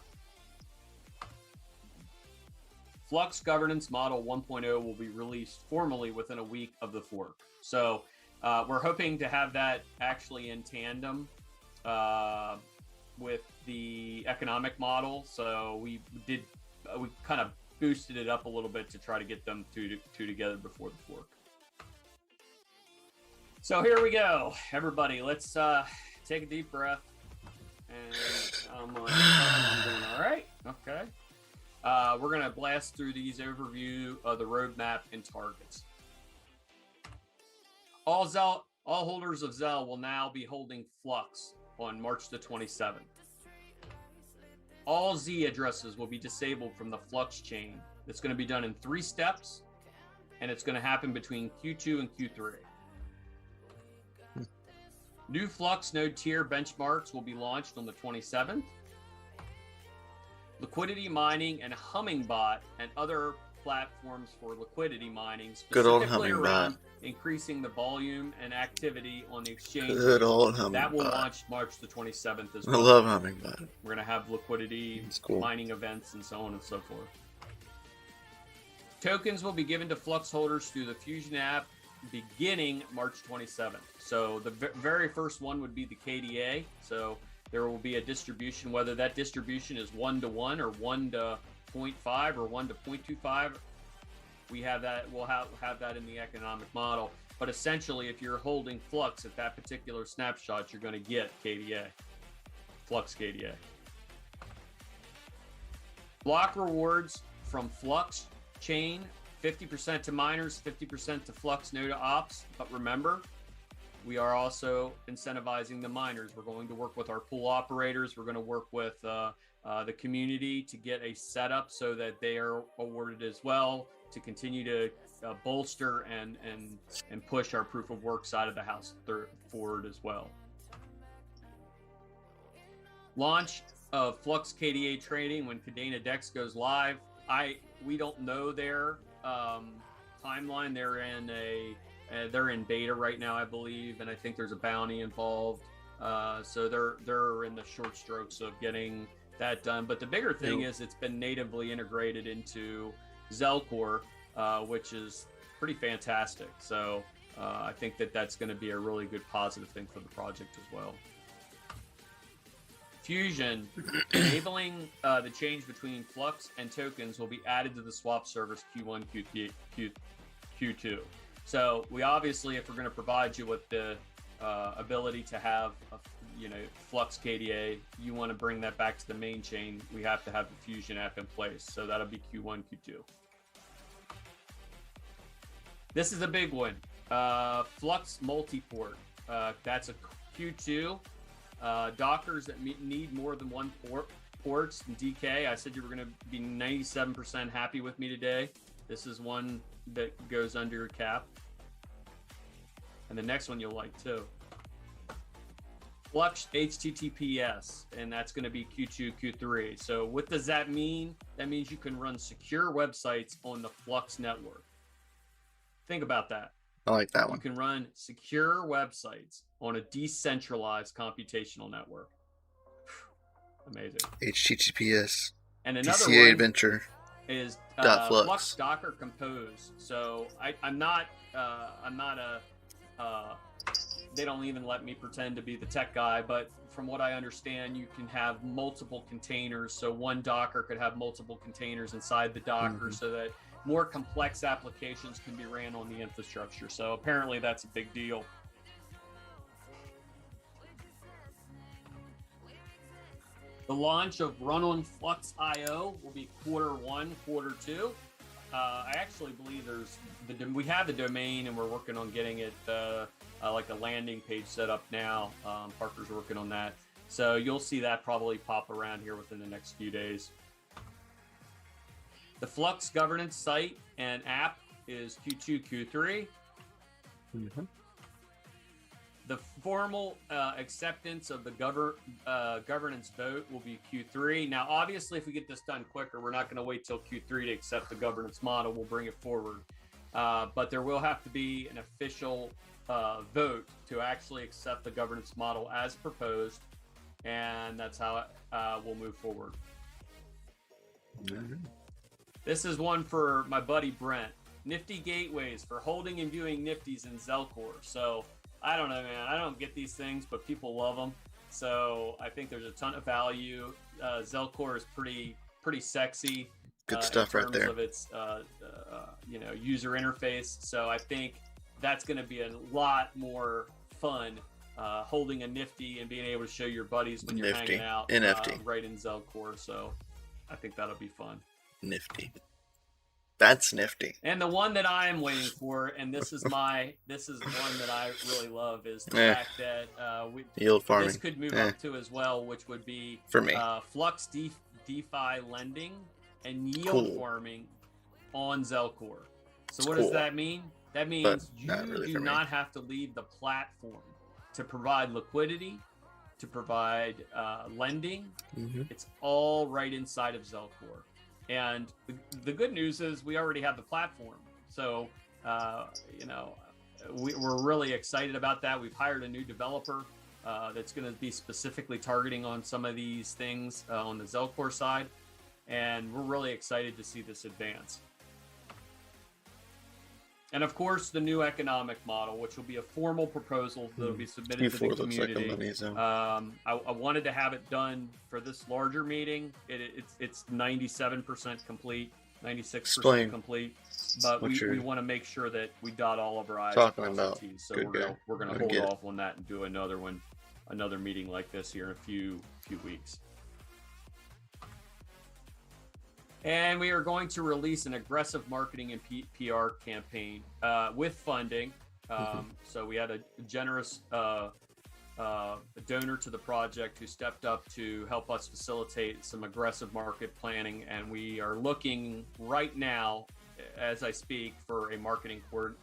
Flux Governance Model 1.0 will be released formally within a week of the fork. So we're hoping to have that actually in tandem with the economic model. So we kind of boosted it up a little bit to try to get them two together before the fork. So here we go, everybody. Let's take a deep breath. And I'm doing all right. Okay. We're going to blast through these overview of the roadmap and targets. All holders of Zel will now be holding Flux on March the 27th. All Z addresses will be disabled from the Flux chain. It's going to be done in 3 steps, and it's going to happen between Q2 and Q3. New Flux node tier benchmarks will be launched on the 27th. Liquidity mining and Hummingbot and other platforms for liquidity mining, Good old specifically Hummingbot. around increasing the volume and activity on the exchange. Good old Hummingbot. That will launch March the 27th as I well. love Hummingbot. We're going to have liquidity, It's cool. mining events, and so on and so forth. Tokens will be given to Flux holders through the Fusion app beginning March 27th. So the very first one would be the KDA. So there will be a distribution, whether that distribution is 1-to-1 or 1-to-0.5 or 1-to-0.25. We have that. We'll have that in the economic model. But essentially, if you're holding Flux at that particular snapshot, you're going to get KDA, Flux KDA. Block rewards from Flux chain, 50% to miners, 50% to Flux node ops. But remember, we are also incentivizing the miners. We're going to work with our pool operators. We're going to work with the community to get a setup so that they are awarded as well, to continue to bolster and push our proof of work side of the house forward as well. Launch of Flux KDA trading when Kadena Dex goes live. We don't know their timeline. They're in beta right now, I believe, and I think there's a bounty involved. So they're in the short strokes of getting that done. But the bigger thing is it's been natively integrated into Zel.Core, which is pretty fantastic. So I think that's going to be a really good positive thing for the project as well. Fusion, enabling the change between Flux and tokens will be added to the swap service Q1, Q2. So we obviously, if we're going to provide you with the ability to have, Flux KDA, you want to bring that back to the main chain, we have to have the Fusion app in place. So that'll be Q1, Q2. This is a big one. Flux multi-port. That's a Q2. Dockers that need more than one ports in DK. I said you were going to be 97% happy with me today. This is one that goes under your cap. And the next one you'll like too. Flux HTTPS, and that's going to be Q2, Q3. So what does that mean? That means you can run secure websites on the Flux network. Think about that. I like that one. You can run secure websites on a decentralized computational network. Amazing. HTTPS. And another DCA one adventure. is Flux. Flux Docker Compose. So I'm not they don't even let me pretend to be the tech guy, but from what I understand, you can have multiple containers. So one Docker could have multiple containers inside the Docker, so that more complex applications can be ran on the infrastructure. So apparently that's a big deal. The launch of Run on Flux IO will be Q1, Q2. I actually believe we have the domain and we're working on getting it like a landing page set up now. Parker's working on that. So you'll see that probably pop around here within the next few days. The Flux governance site and app is Q2, Q3. The formal acceptance of the governance vote will be Q3. Now, obviously, if we get this done quicker, we're not going to wait till Q3 to accept the governance model. We'll bring it forward. But there will have to be an official vote to actually accept the governance model as proposed. And that's how we'll move forward. This is one for my buddy Brent. Nifty gateways for holding and viewing Nifties in Zel.Core. So I don't know, man. I don't get these things, but people love them. So I think there's a ton of value. Zel.Core is pretty sexy. Good stuff right there. In terms of its user interface. So I think that's going to be a lot more fun holding a Nifty and being able to show your buddies when you're hanging out right in Zel.Core. So I think that'll be fun. Nifty. That's nifty. And the one that I am waiting for, and this is one that I really love, is the fact that yield farming. This could move up to as well, which would be for me. Flux DeFi lending and yield farming on Zel.Core. So what does that mean? That means you do not have to leave the platform to provide liquidity, to provide lending. It's all right inside of Zel.Core. And the good news is we already have the platform. So, we're really excited about that. We've hired a new developer that's going to be specifically targeting on some of these things on the Zel.Core side. And we're really excited to see this advance. And of course, the new economic model, which will be a formal proposal that will be submitted to the community. I wanted to have it done for this larger meeting. It's 97% complete, 96% complete. But we want to make sure that we dot all of our I's and cross our T's. So we're going to hold off on that and do another meeting like this here in a few weeks. And we are going to release an aggressive marketing and PR campaign with funding. So we had a generous donor to the project who stepped up to help us facilitate some aggressive market planning. And we are looking right now, as I speak, for a marketing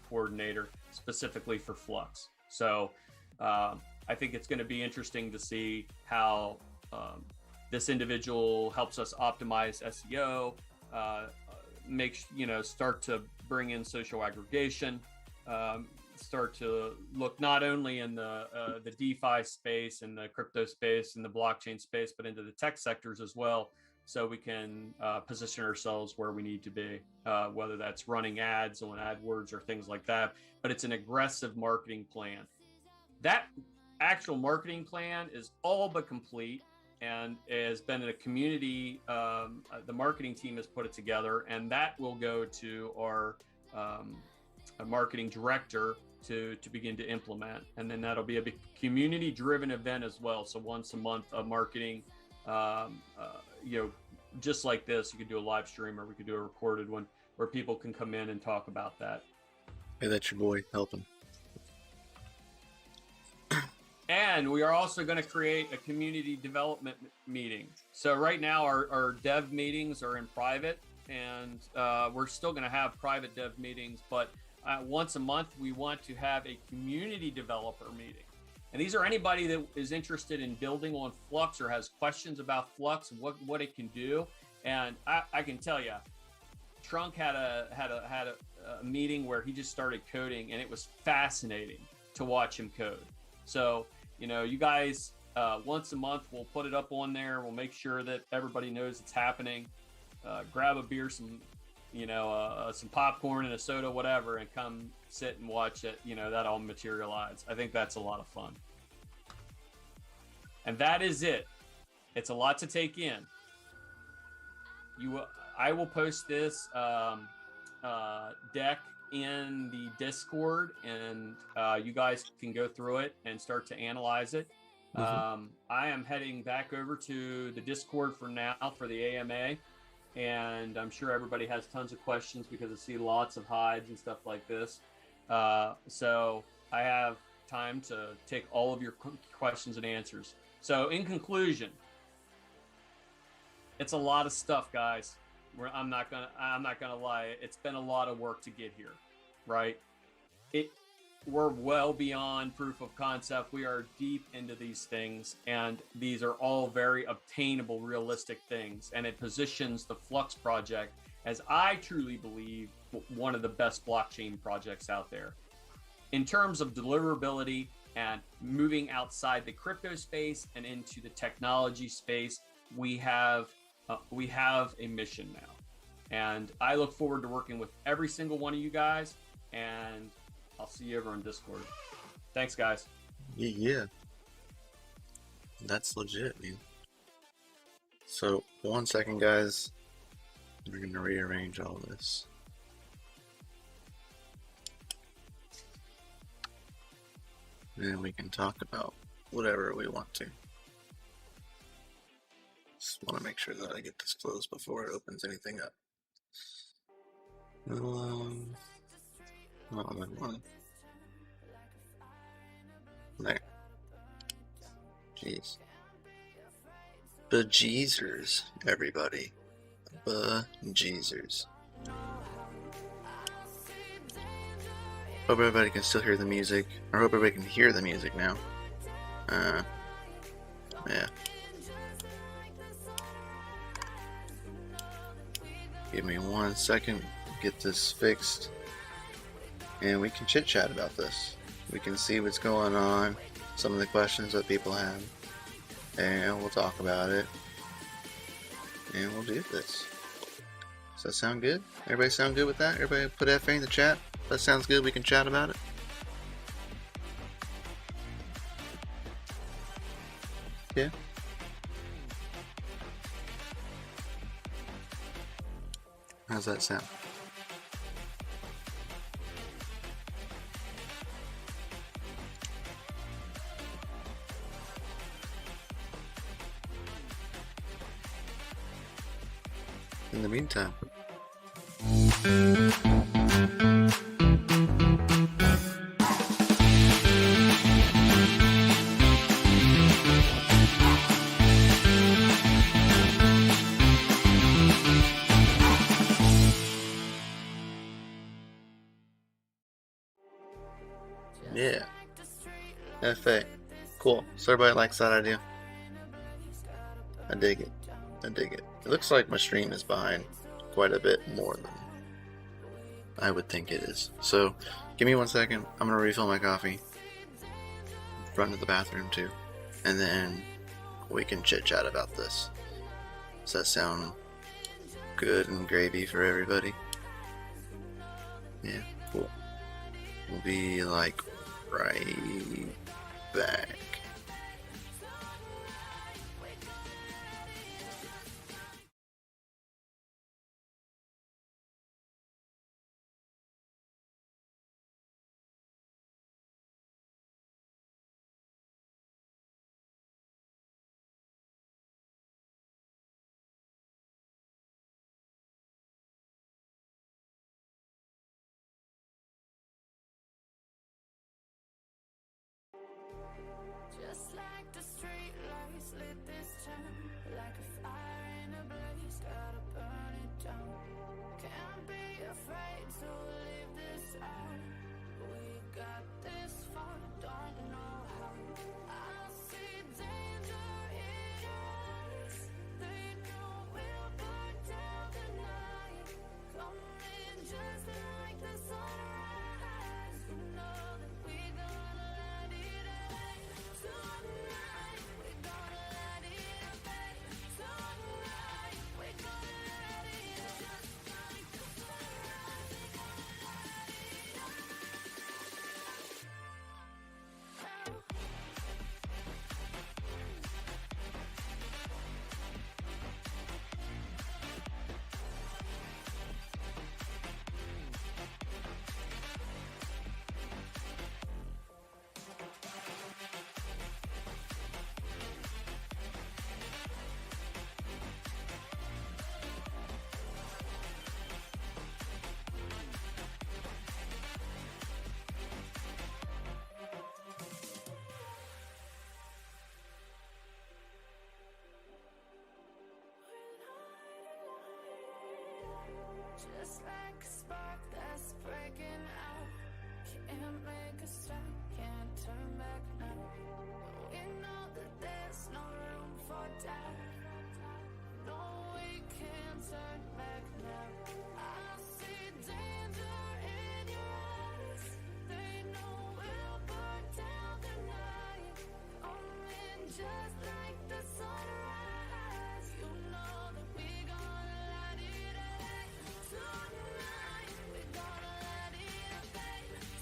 coordinator specifically for Flux. So I think it's going to be interesting to see how this individual helps us optimize SEO, start to bring in social aggregation, start to look not only in the DeFi space and the crypto space and the blockchain space, but into the tech sectors as well. So we can position ourselves where we need to be, whether that's running ads on AdWords or things like that. But it's an aggressive marketing plan. That actual marketing plan is all but complete. and has been in a community. The marketing team has put it together, and that will go to our marketing director to begin to implement. And then that'll be a big community-driven event as well. So once a month of marketing, just like this, you could do a live stream, or we could do a recorded one where people can come in and talk about that. Hey, that's your boy helping. And we are also going to create a community development meeting. So right now our dev meetings are in private, and we're still going to have private dev meetings, but once a month we want to have a community developer meeting. And these are anybody that is interested in building on Flux or has questions about Flux and what it can do. And I can tell you, Trunk had a meeting where he just started coding, and it was fascinating to watch him code. So, you guys, once a month, we'll put it up on there. We'll make sure that everybody knows it's happening. Grab a beer, some popcorn and a soda, whatever, and come sit and watch it. That all materialize. I think that's a lot of fun. And that is it. It's a lot to take in. I will post this deck in the Discord, and you guys can go through it and start to analyze it. I am heading back over to the Discord for now for the AMA, and I'm sure everybody has tons of questions because I see lots of hides and stuff like this. So I have time to take all of your questions and answers. So in conclusion, it's a lot of stuff, guys. I'm not gonna lie. It's been a lot of work to get here, right? We're well beyond proof of concept. We are deep into these things, and these are all very obtainable, realistic things. And it positions the Flux project as, I truly believe, one of the best blockchain projects out there. In terms of deliverability and moving outside the crypto space and into the technology space, we have a mission now. And I look forward to working with every single one of you guys, and I'll see you over on Discord. Thanks, guys. Yeah. That's legit, man. So, 1 second, guys. We're going to rearrange all this. And we can talk about whatever we want to. Just want to make sure that I get this closed before it opens anything up. Not that one. There. Jeez. Bejeezers, everybody. Bejeezers. Hope everybody can still hear the music. I hope everybody can hear the music now. Yeah. Give me 1 second, get this fixed, and we can chit chat about this. We can see what's going on, some of the questions that people have, and we'll talk about it, and we'll do this. Does that sound good? Everybody sound good with that? Everybody put FA in the chat. If that sounds good, we can chat about it. Yeah. How's that sound? In the meantime, yeah, FA, cool. So everybody likes that idea? I dig it. I dig it. It looks like my stream is behind quite a bit more than I would think it is. So, give me 1 second. I'm gonna refill my coffee. Run to the bathroom too. And then we can chit chat about this. Does that sound good and gravy for everybody? Yeah, cool. We'll be like right back. Just like a spark that's breaking out. Can't make a stop, can't turn back now. We know that there's no room for doubt. No, we can't turn back now. I see danger in your eyes. They know we'll burn down the night. Coming just like the sunrise. You know that we gonna light it up. Tonight, we gonna light it up.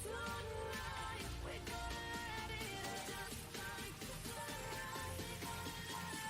Tonight, we gonna light it up. Just like the sunrise, we gonna light it up.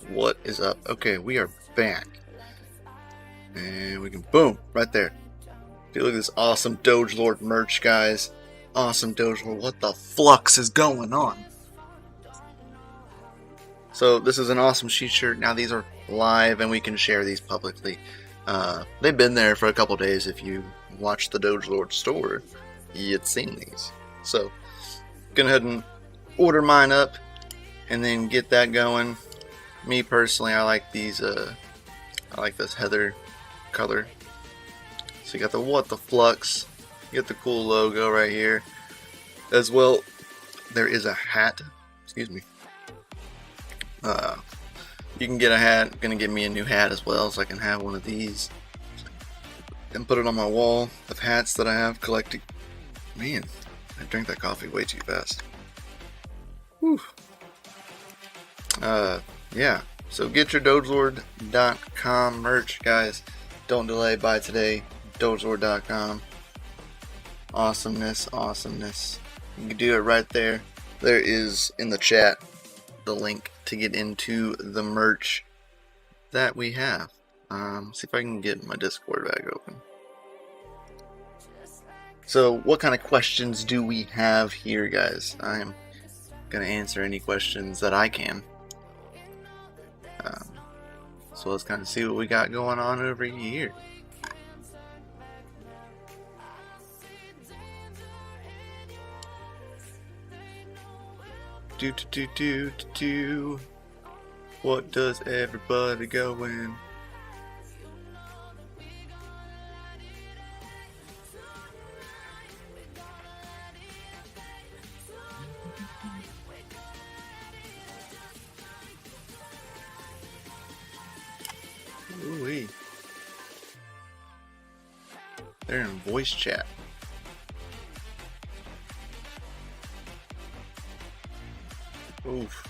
What is up? Okay, we are back. And we can, boom, right there. Dude, look at this awesome Doge Lord merch, guys. Awesome Doge Lord. What the flux is going on? So, this is an awesome sheet shirt. Now, these are live, and we can share these publicly. They've been there for a couple days. If you watch the Doge Lord store, you'd seen these. So, go ahead and order mine up, and then get that going. Me personally, I like these. I like this heather color. So you got the what the flux. You got the cool logo right here. As well, there is a hat. Excuse me. You can get a hat. I'm gonna get me a new hat as well, so I can have one of these and put it on my wall of hats that I have collected. Man, I drank that coffee way too fast. Whew. Yeah, so get your DogeLord.com merch, guys. Don't delay, buy today. DogeLord.com. Awesomeness, awesomeness. You can do it right there. There is in the chat the link to get into the merch that we have. See if I can get my Discord bag open. So, what kind of questions do we have here, guys? I'm gonna answer any questions that I can. So let's kind of see what we got going on over here. What does everybody go in? Ooh-wee. They're in voice chat. Oof.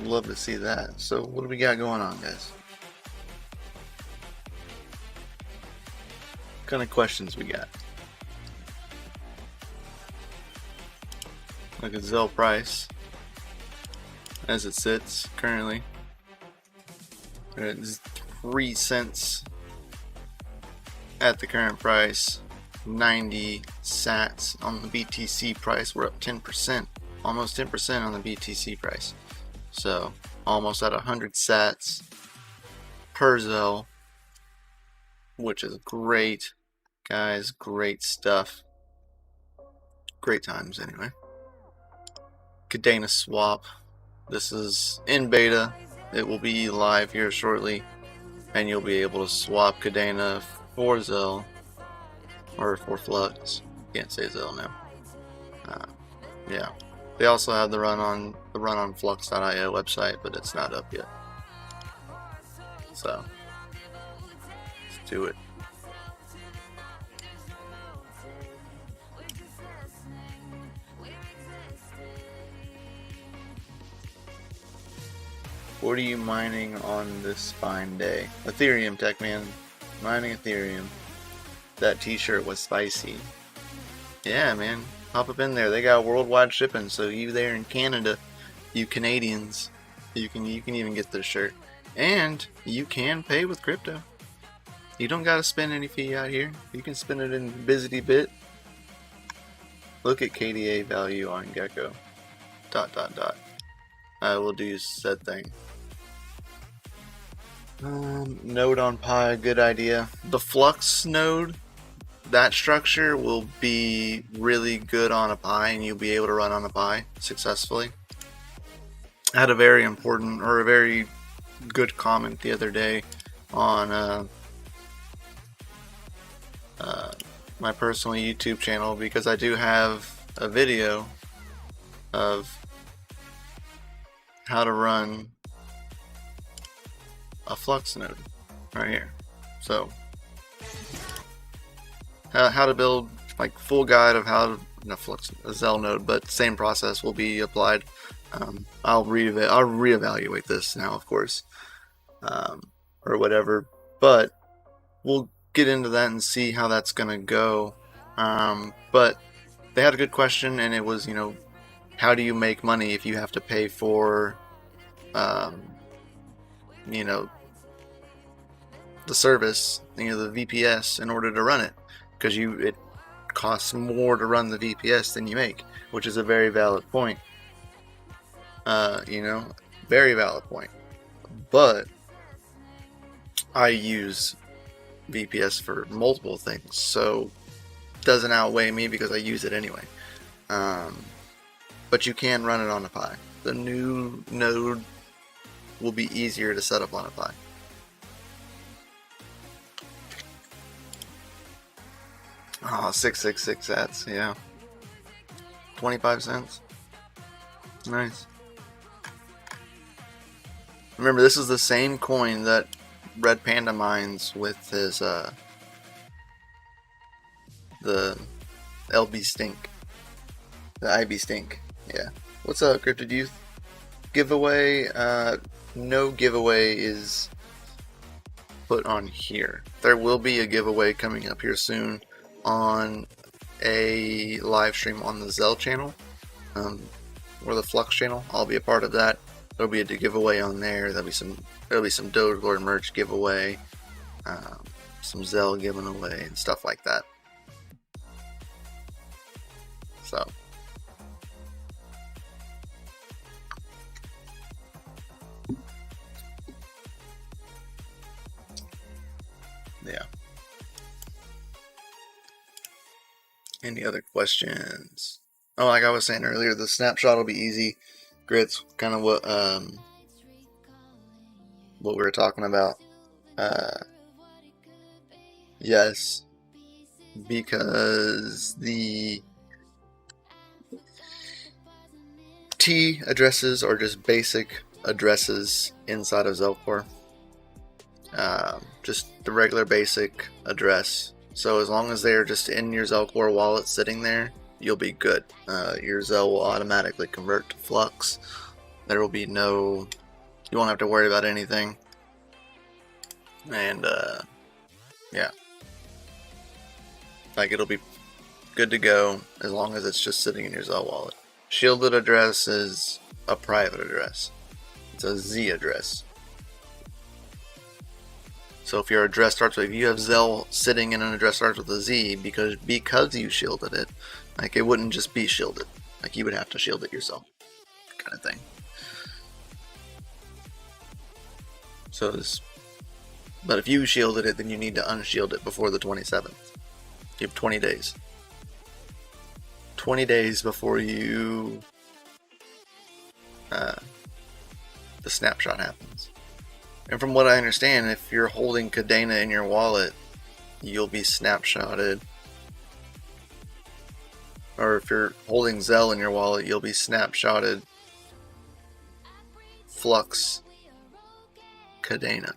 Love to see that. So what do we got going on, guys? What kind of questions we got? Look at Zel price as it sits currently. It's 3 cents at the current price. 90 sats on the BTC price. We're up 10%, almost 10% on the BTC price. So almost at 100 sats per Zel, which is great, guys. Great stuff. Great times anyway. Cadena swap. This is in beta. It will be live here shortly, and you'll be able to swap Cadena for Zel. Or for Flux. Can't say Zel now. Yeah. They also have the run on Flux.io website, but it's not up yet. So let's do it. What are you mining on this fine day? Ethereum, Tech Man. Mining Ethereum. That t-shirt was spicy. Yeah, man. Hop up in there. They got worldwide shipping, so you there in Canada, you Canadians, you can even get this shirt. And you can pay with crypto. You don't gotta spend any fee out here. You can spend it in Bit. Look at KDA value on Gecko. ... I will do said thing. Node on Pi, good idea. The Flux node, that structure will be really good on a Pi, and you'll be able to run on a Pi successfully. I had a very important, or a very good comment the other day on my personal YouTube channel, because I do have a video of how to run a Flux node right here. So how to build, like, full guide of how to, not Flux, a Zel node, but same process will be applied. I'll reevaluate this now, of course, or whatever, but we'll get into that and see how that's gonna go. But they had a good question, and it was, how do you make money if you have to pay for the service, the VPS, in order to run it, because it costs more to run the VPS than you make, which is a very valid point. Very valid point. But I use VPS for multiple things, so it doesn't outweigh me because I use it anyway. But you can run it on a Pi. The new node will be easier to set up on a Pi. Oh, 666 sats, yeah. 25 cents. Nice. Remember, this is the same coin that Red Panda mines with his, the LB Stink. The IB Stink, yeah. What's up, Cryptid Youth? Giveaway, no giveaway is put on here. There will be a giveaway coming up here soon on a live stream on the Zel channel, or the Flux channel. I'll be a part of that. There'll be a giveaway on there. There'll be some Doge Lord merch giveaway, some Zel giving away, and stuff like that. So yeah. Any other questions? Oh, like I was saying earlier, the snapshot will be easy. Grits, kind of what we were talking about. Yes, because the T addresses are just basic addresses inside of Zel.Core. Just the regular basic address. So as long as they're just in your Zel.Core wallet sitting there, you'll be good. Your Zel will automatically convert to Flux. There will be you won't have to worry about anything. And yeah, like it'll be good to go as long as it's just sitting in your Zel wallet. Shielded address is a private address. It's a Z address. So if your address starts with, if you have Zel sitting in an address starts with a Z because you shielded it, like it wouldn't just be shielded. Like you would have to shield it yourself, kind of thing. So but if you shielded it, then you need to unshield it before the 27th. You have 20 days. 20 days before the snapshot happens. And from what I understand, if you're holding Cadena in your wallet, you'll be snapshotted. Or if you're holding Zel in your wallet, you'll be snapshotted Flux Cadena.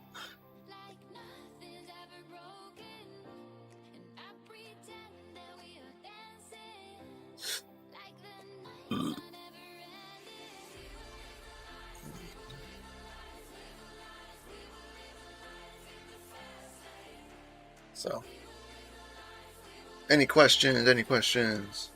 So, any questions? Any questions?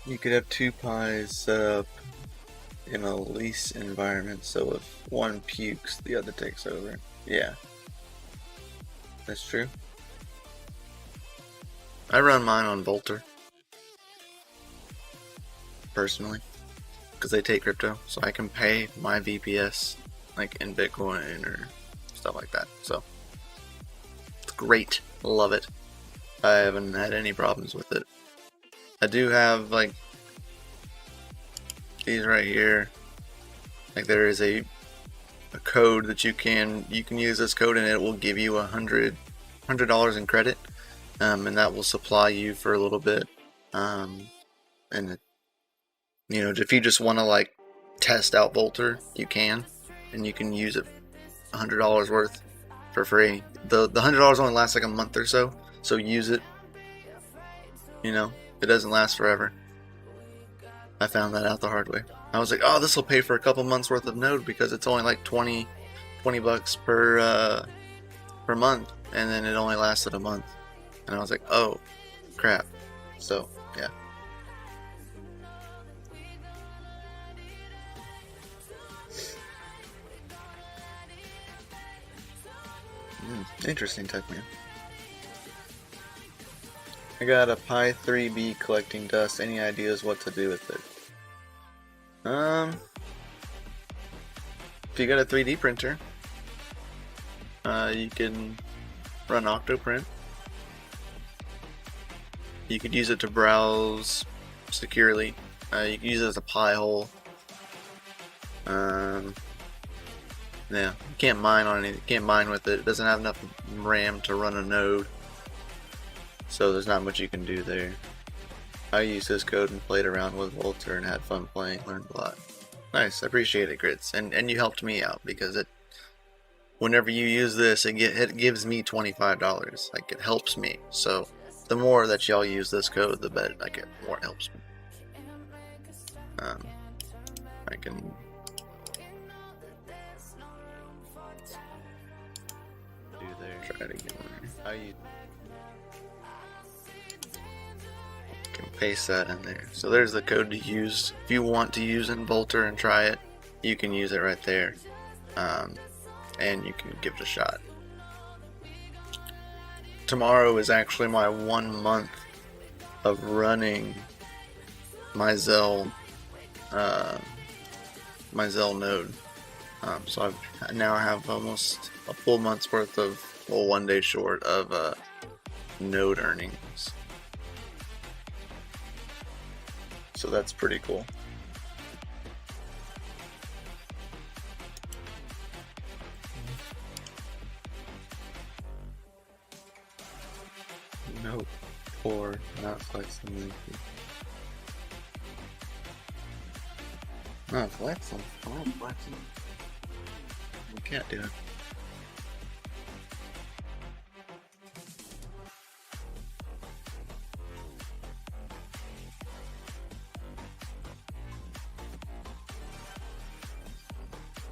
You could have two pies set up in a lease environment, so if one pukes, the other takes over. Yeah, that's true. I run mine on Volter, personally, because they take crypto, so I can pay my VPS like in Bitcoin or stuff like that. So it's great, love it. I haven't had any problems with it. I do have like these right here. Like there is a code that you can use this code and it will give you $100 in credit, and that will supply you for a little bit. And you know, if you just want to like test out Volter, you can, and you can use it $100 worth for free. The $100 only lasts like a month or so, so use it. You know, it doesn't last forever. I found that out the hard way. I was like, oh, this will pay for a couple months worth of Node because it's only like 20 bucks per month, and then it only lasted a month. And I was like, oh, crap. So, yeah. Interesting tech, man. I got a Pi 3B collecting dust. Any ideas what to do with it? If you got a 3D printer, you can run Octoprint. You could use it to browse securely. You can use it as a Pi hole. Yeah, you can't mine on it. You can't mine with it. It doesn't have enough RAM to run a node. So there's not much you can do there. I used this code and played around with Volter and had fun playing, learned a lot. Nice, I appreciate it, Grits. And you helped me out because whenever you use this, it gives me $25. Like, it helps me. So the more that y'all use this code, the better, like, it more helps me. I can do there. Try it again. Can paste that in there. So there's the code to use. If you want to use in Volter and try it, you can use it right there. And you can give it a shot. tomorrow is actually my 1 month of running my Zel node. So I now have almost a full month's worth of, well, 1 day short of node earnings. So that's pretty cool. Nope. Or not flexing. Not flexing. Not flexing. We can't do it.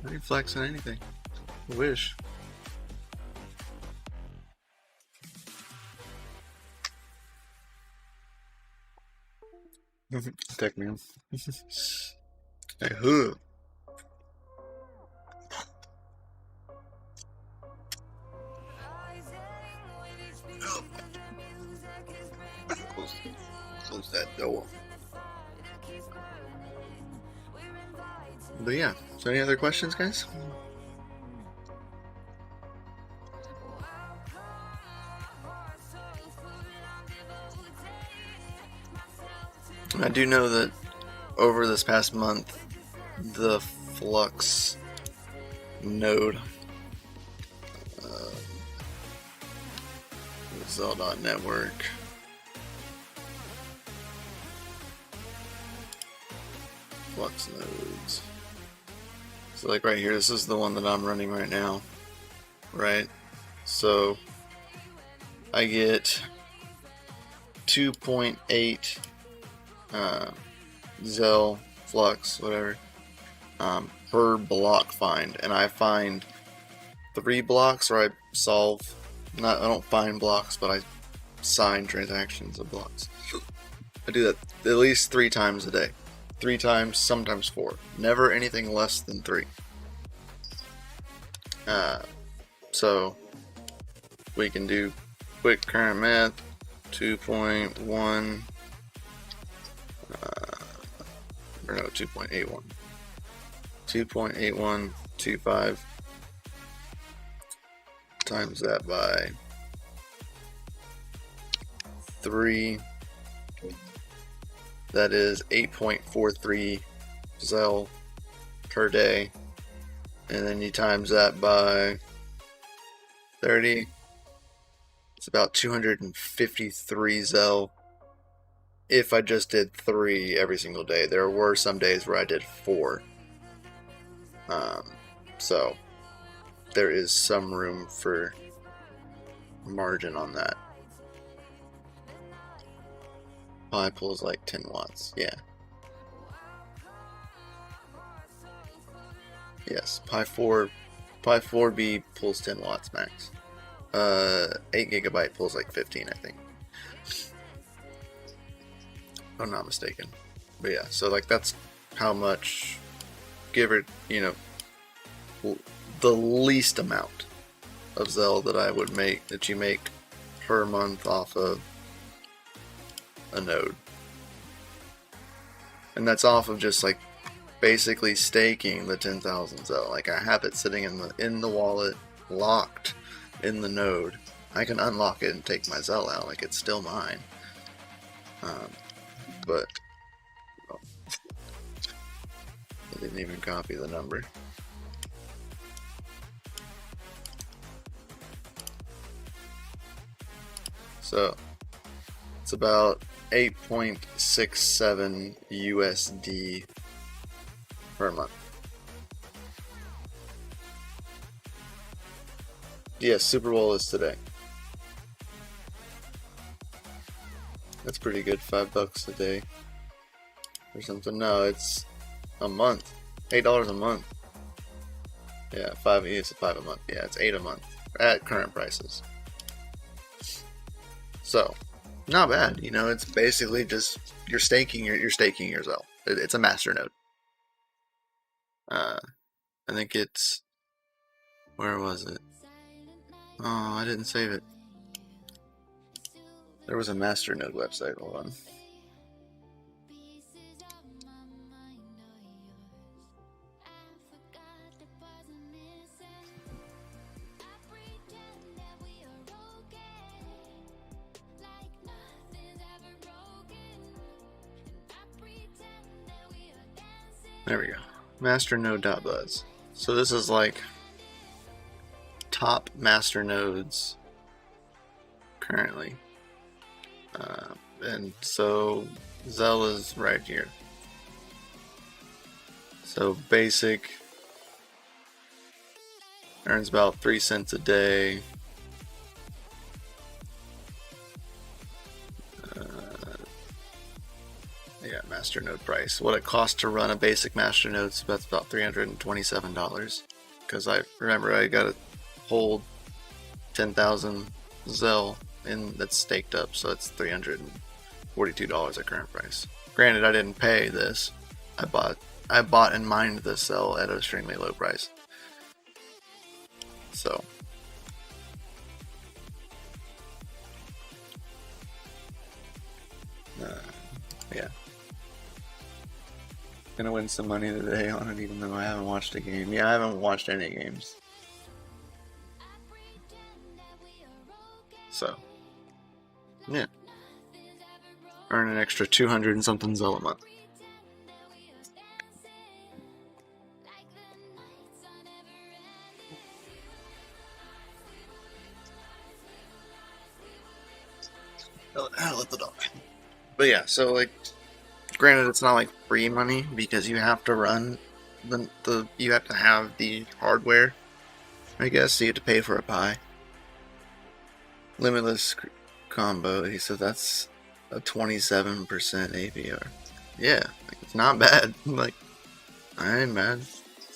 I ain't flexing anything. I wish. Tech man. Hey, who? Close that door. But yeah, so any other questions, guys? I do know that over this past month, the Flux node, Zel.Network, Flux nodes. So like right here, this is the one that I'm running right now, right? So I get 2.8 Zel, Flux, whatever, per block find, and I find 3 blocks, or I solve, I don't find blocks, but I sign transactions of blocks. I do that at least 3 times a day. 3 times, sometimes 4. Never anything less than 3. So we can do quick current math. 2.1 or no, 2.81. 2.8125 times that by 3. That is 8.43 Zel per day. And then you times that by 30. It's about 253 Zel. If I just did 3 every single day. There were some days where I did 4. So there is some room for margin on that. Pi pulls like 10 watts. Yeah. Yes, Pi 4B pulls 10 watts max. 8 gigabyte pulls like 15, I think. If I'm not mistaken. But yeah, so like that's how much, give it, the least amount of Zel that I would make, that you make per month off of a node. And that's off of just like basically staking the 10,000 Zel. Like I have it sitting in the wallet, locked in the node. I can unlock it and take my Zel out, like it's still mine. But oh, I didn't even copy the number. So it's about 8.67 USD per month. Yes, Super Bowl is today. That's pretty good, $5 a day or something. No, it's a month. $8 a month. Yeah, it's $5 a month. Yeah, it's $8 a month at current prices. So, not bad. It's basically just you're staking your Zel. It's a master node. I think it's, where was it? Oh, I didn't save it. There was a Masternode website. Hold on. There we go. Masternode.buzz. So this is like top masternodes currently. And so Zel is right here. So basic earns about 3 cents a day. Yeah, masternode price. What it costs to run a basic masternode is about $327. Because I remember I got to hold 10,000 Zel in that's staked up, so it's $342 at current price. Granted, I didn't pay this. I bought and mined this Zel at an extremely low price. So yeah. Gonna win some money today on it, even though I haven't watched a game. Yeah, I haven't watched any games. So, yeah. Earn an extra 200 and something Zel a month. I'll let the dog. But yeah, so like, granted, it's not like free money because you have to run you have to have the hardware, I guess. So you have to pay for a pie. Limitless combo. He said that's a 27% APR. Yeah, like, it's not bad. Like, I ain't mad.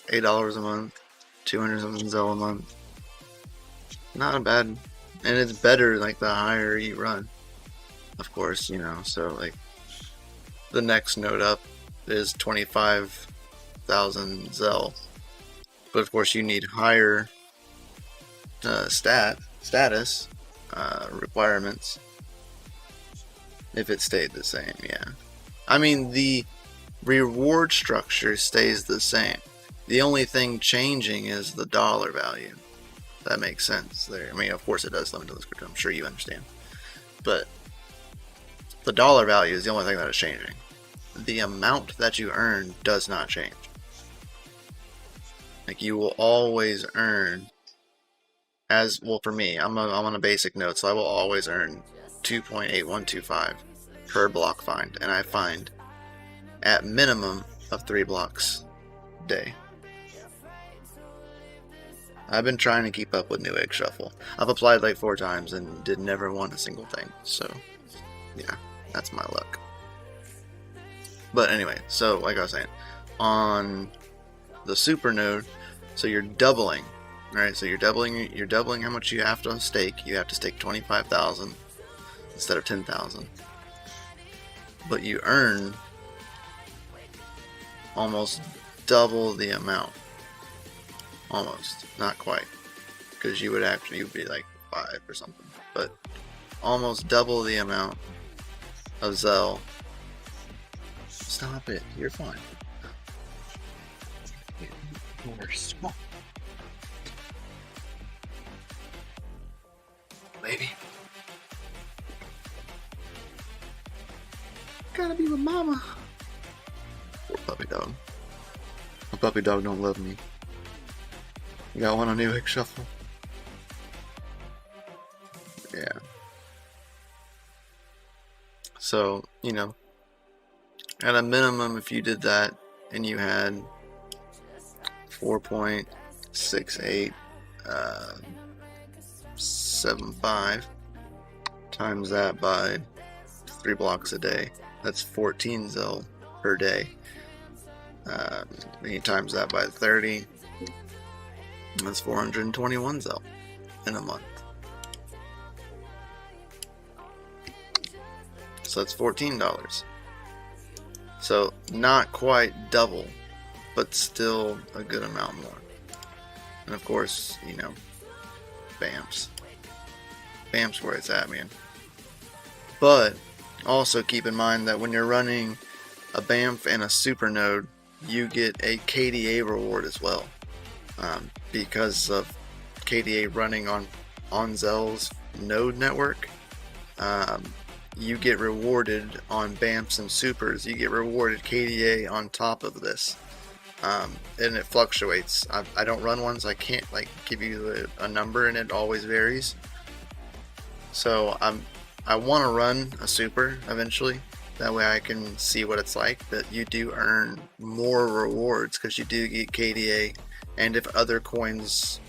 $8 a month, 200 something Zel a month. Not bad, and it's better like the higher you run. Of course, you know. So like, the next node up is 25,000 Zel, but of course you need higher status requirements if it stayed the same. Yeah, I mean the reward structure stays the same. The only thing changing is the dollar value. That makes sense there. I mean, of course it does, Limitless Crypto. I'm sure you understand, but the dollar value is the only thing that is changing. The amount that you earn does not change. Like, you will always earn, as well for me, I'm on a basic node, so I will always earn 2.8125 per block find, and I find at minimum of 3 blocks a day. I've been trying to keep up with New Egg Shuffle. I've applied like 4 times and did never want a single thing, so yeah, that's my luck. But anyway, so like I was saying, on the super node, so you're doubling, right? So you're doubling how much you have to stake. You have to stake 25,000 instead of 10,000. But you earn almost double the amount. Almost, not quite, because you would be like 5 or something, but almost double the amount of Zel. Stop it, you're fine. You're small. Baby. Gotta be with mama. Poor puppy dog. My puppy dog don't love me. You got one on New Egg Shuffle? Yeah. So, you know, at a minimum, if you did that and you had 4.6875 times that by 3 blocks a day, that's 14 Zel per day. And you times that by 30, that's 421 Zel in a month. So that's $14. So not quite double, but still a good amount more. And of course, you know, BAMPs. BAMPs where it's at, man. But also keep in mind that when you're running a BAMF and a super node, you get a KDA reward as well, because of KDA running on Zel's node network. You get rewarded on BAMFs and supers. You get rewarded KDA on top of this, and it fluctuates. I don't run one, so I can't give you a number, and it always varies. So I want to run a super eventually. That way I can see what it's like. But you do earn more rewards because you do get KDA, and if other coins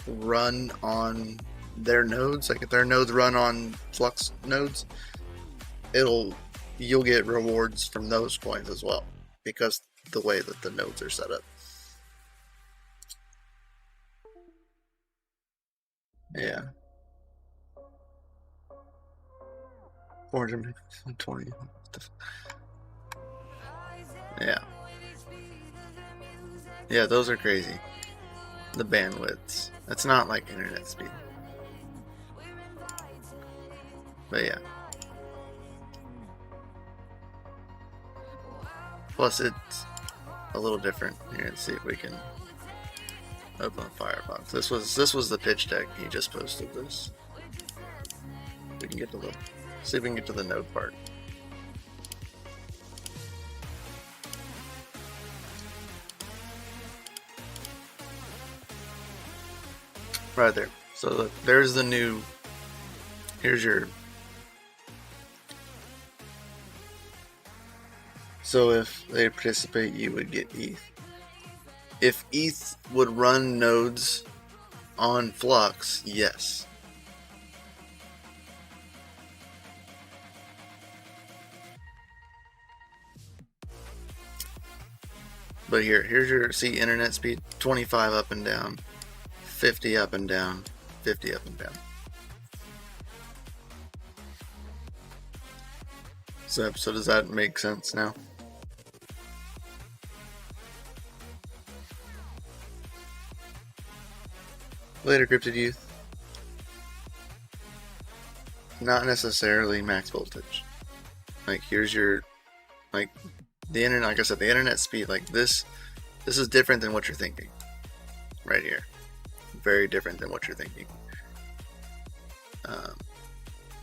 run on their nodes, like if their nodes run on Flux nodes, you'll get rewards from those coins as well, because the way that the nodes are set up. Yeah. 420. Yeah. Yeah, those are crazy. The bandwidths. It's not like internet speed. But yeah. Plus it's a little different. Here, let's see if we can open a Firebox. This was the pitch deck. He just posted this. We can get to the see if we can get to the node part. Right there. So look, there's the new. Here's your. So if they participate, you would get ETH. If ETH would run nodes on Flux, yes. But here's your internet speed: 25 up and down, 50 up and down, 50 up and down. So does that make sense now? Later, Cryptid Youth. Not necessarily max voltage. Like here's your, like the internet. Like I said, the internet speed. Like this is different than what you're thinking. Right here, very different than what you're thinking.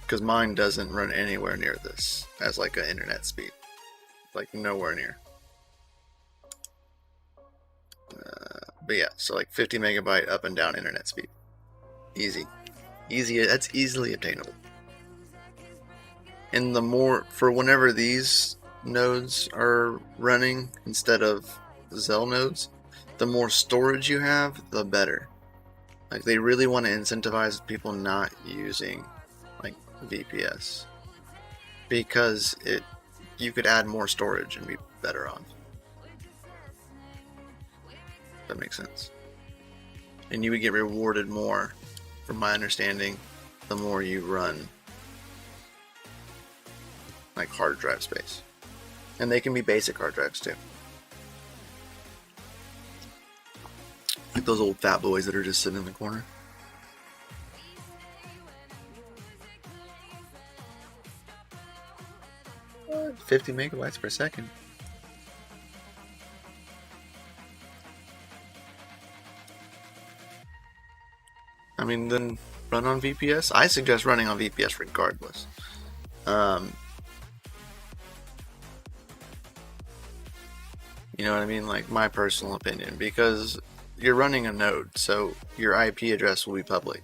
Because mine doesn't run anywhere near this as like an internet speed. Like nowhere near. But yeah, so like 50 megabyte up and down internet speed. Easy. That's easily obtainable. And the more, for whenever these nodes are running instead of Zel nodes, the more storage you have, the better. Like they really want to incentivize people not using like VPS, because you could add more storage and be better off. That makes sense. And you would get rewarded more, from my understanding, the more you run like hard drive space. And they can be basic hard drives too. Like those old fat boys that are just sitting in the corner. What? 50 megabytes per second. I mean, then run on VPS. I suggest running on VPS regardless. You know what I mean? Like my personal opinion, because you're running a node, so your IP address will be public.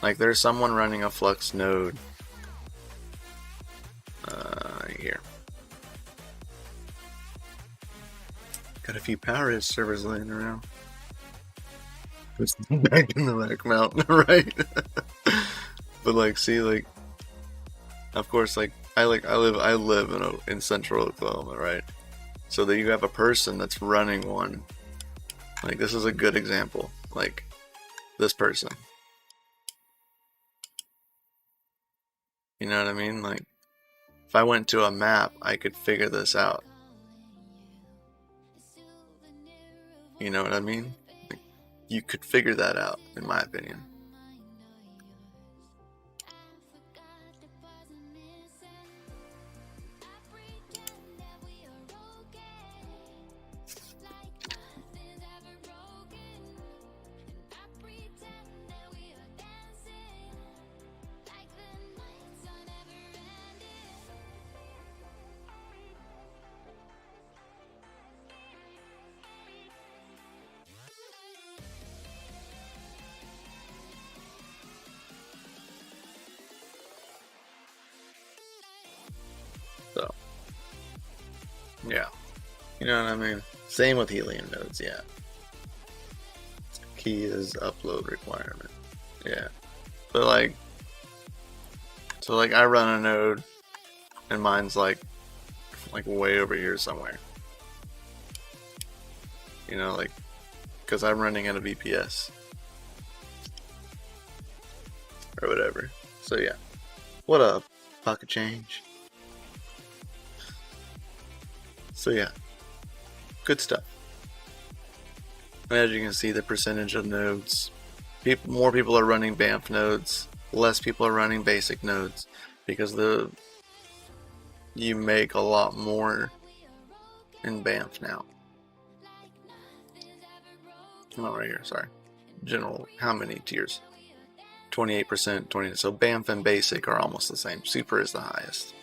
Like there's someone running a Flux node here. Got a few Power servers laying around. Back in the back mountain, right? But like, see, like, of course, like I live in central Oklahoma, right? So that you have a person that's running one. Like this is a good example. Like this person. You know what I mean? Like if I went to a map, I could figure this out. You know what I mean? Like, you could figure that out, in my opinion. Yeah. You know what I mean? Same with Helium nodes, yeah. Key is upload requirement. Yeah. But like, so like I run a node and mine's like way over here somewhere. You know, like, because I'm running at a VPS. Or whatever. So yeah. What up, pocket change? So yeah. Good stuff. As you can see, the percentage of nodes. More people are running BAMF nodes. Less people are running basic nodes. Because you make a lot more in BAMF now. Oh, right here, sorry. General, how many tiers? 28%, 20. So BAMF and basic are almost the same. Super is the highest.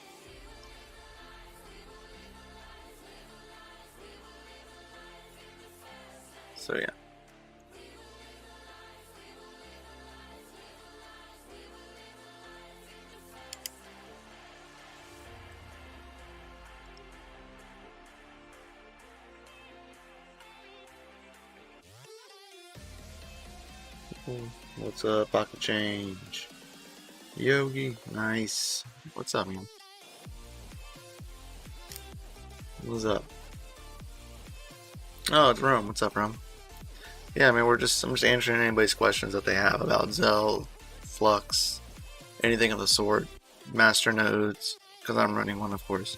So yeah. What's up, pocket change? Yogi, nice. What's up, man? What's up? Oh, it's Rome. What's up, Rome? Yeah, I mean, I'm just answering anybody's questions that they have about Zel, Flux, anything of the sort, master nodes, because I'm running one, of course.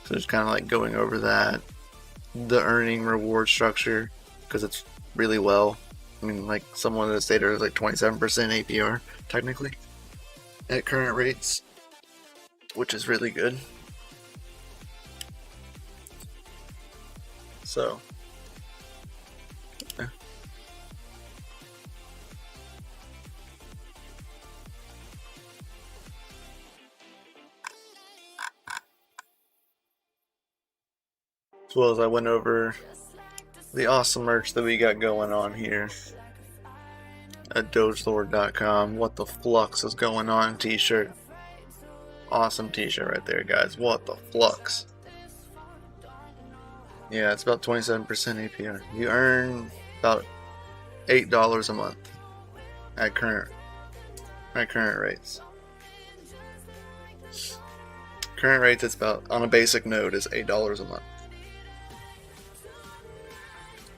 So just kind of like going over that, the earning reward structure, because it's really well. I mean, like someone in the state is like 27% APR, technically, at current rates, which is really good. So, yeah. As well as I went over the awesome merch that we got going on here at DogeLord.com. What the flux is going on t-shirt. Awesome t-shirt right there, guys. What the flux. Yeah, it's about 27% APR. You earn about $8 a month at current rates. Current rates, it's about, on a basic node, is $8 a month.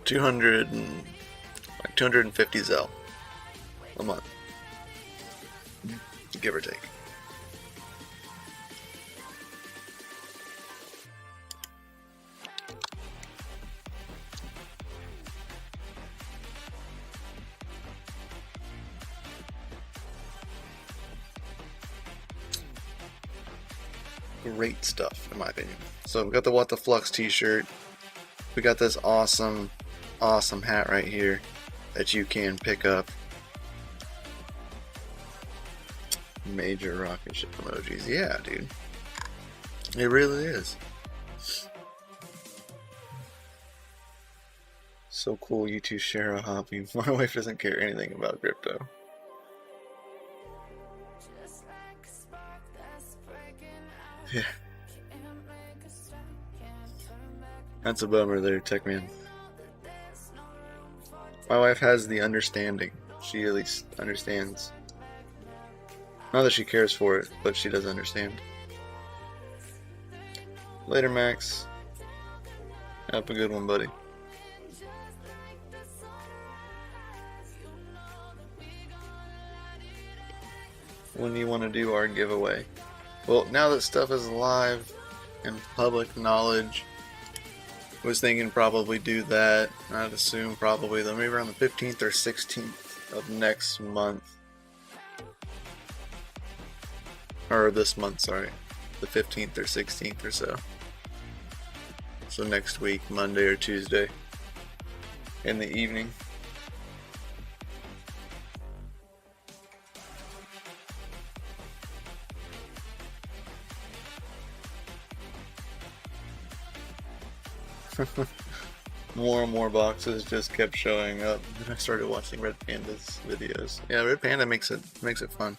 250 Zel a month, give or take. Great stuff, in my opinion. So we got the What the Flux t-shirt. We got this awesome hat right here that you can pick up. Major rocket ship emojis. Yeah, dude. It really is. So cool, you two share a hobby. My wife doesn't care anything about crypto. Yeah. That's a bummer there, Tech Man. My wife has the understanding. She at least understands. Not that she cares for it, but she does understand. Later, Max. Have a good one, buddy. When do you want to do our giveaway? Well, now that stuff is live and public knowledge, I was thinking probably do that. I'd assume probably maybe around the 15th or 16th of next month. Or this month, sorry. The 15th or 16th or so. So next week, Monday or Tuesday in the evening. More and more boxes just kept showing up. Then I started watching Red Panda's videos. Yeah, Red Panda makes it fun.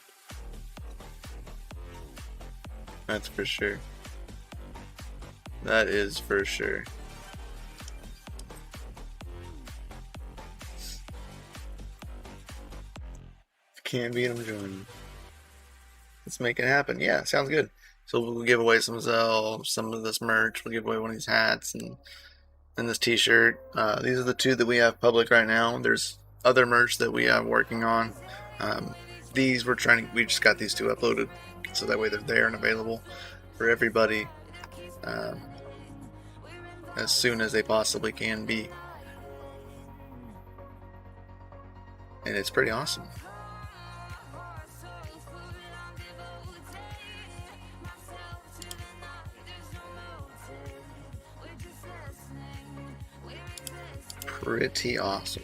That's for sure. That is for sure. Can't beat them, join. Let's make it happen. Yeah, sounds good. So we'll give away some Zel, some of this merch. We'll give away one of these hats and this t-shirt. These are the two that we have public right now. There's other merch that we have working on. These we just got these two uploaded, so that way they're there and available for everybody as soon as they possibly can be. And it's pretty awesome. Pretty awesome.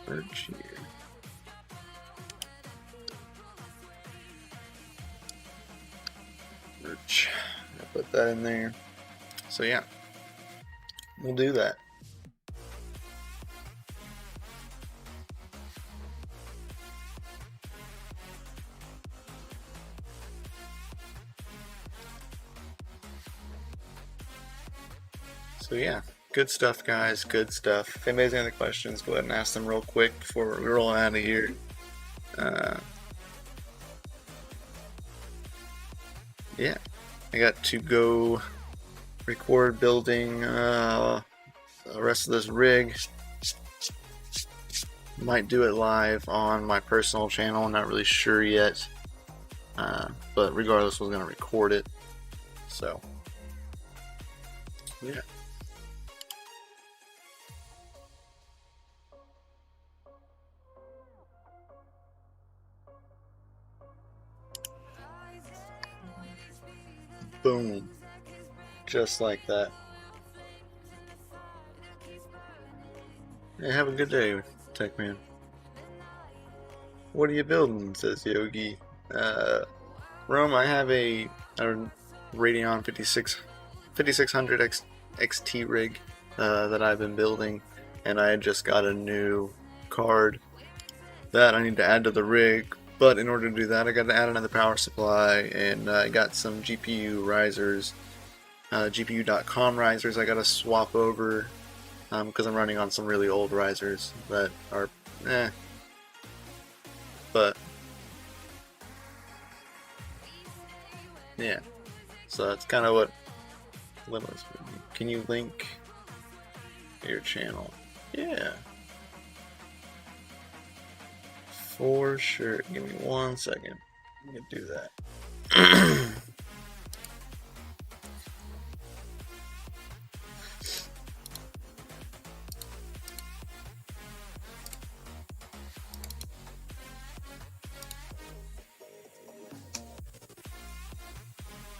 Merch here. Merch. I'll put that in there. So yeah, we'll do that. So yeah, good stuff, guys. Good stuff. If anybody's got any questions, go ahead and ask them real quick before we roll out of here. Yeah, I got to go record building the rest of this rig. Might do it live on my personal channel. I'm not really sure yet, but regardless, we're gonna record it. So yeah. Boom. Just like that. Hey, have a good day, Tech Man. What are you building? Says Yogi. Rome, I have a Radeon 5600 XT rig that I've been building, and I just got a new card that I need to add to the rig. But in order to do that, I got to add another power supply, and I got some GPU risers. GPU.com risers I gotta swap over because I'm running on some really old risers that are but yeah, so that's kind of what was. Can you link your channel? Yeah, for sure. Give me 1 second. Let me do that.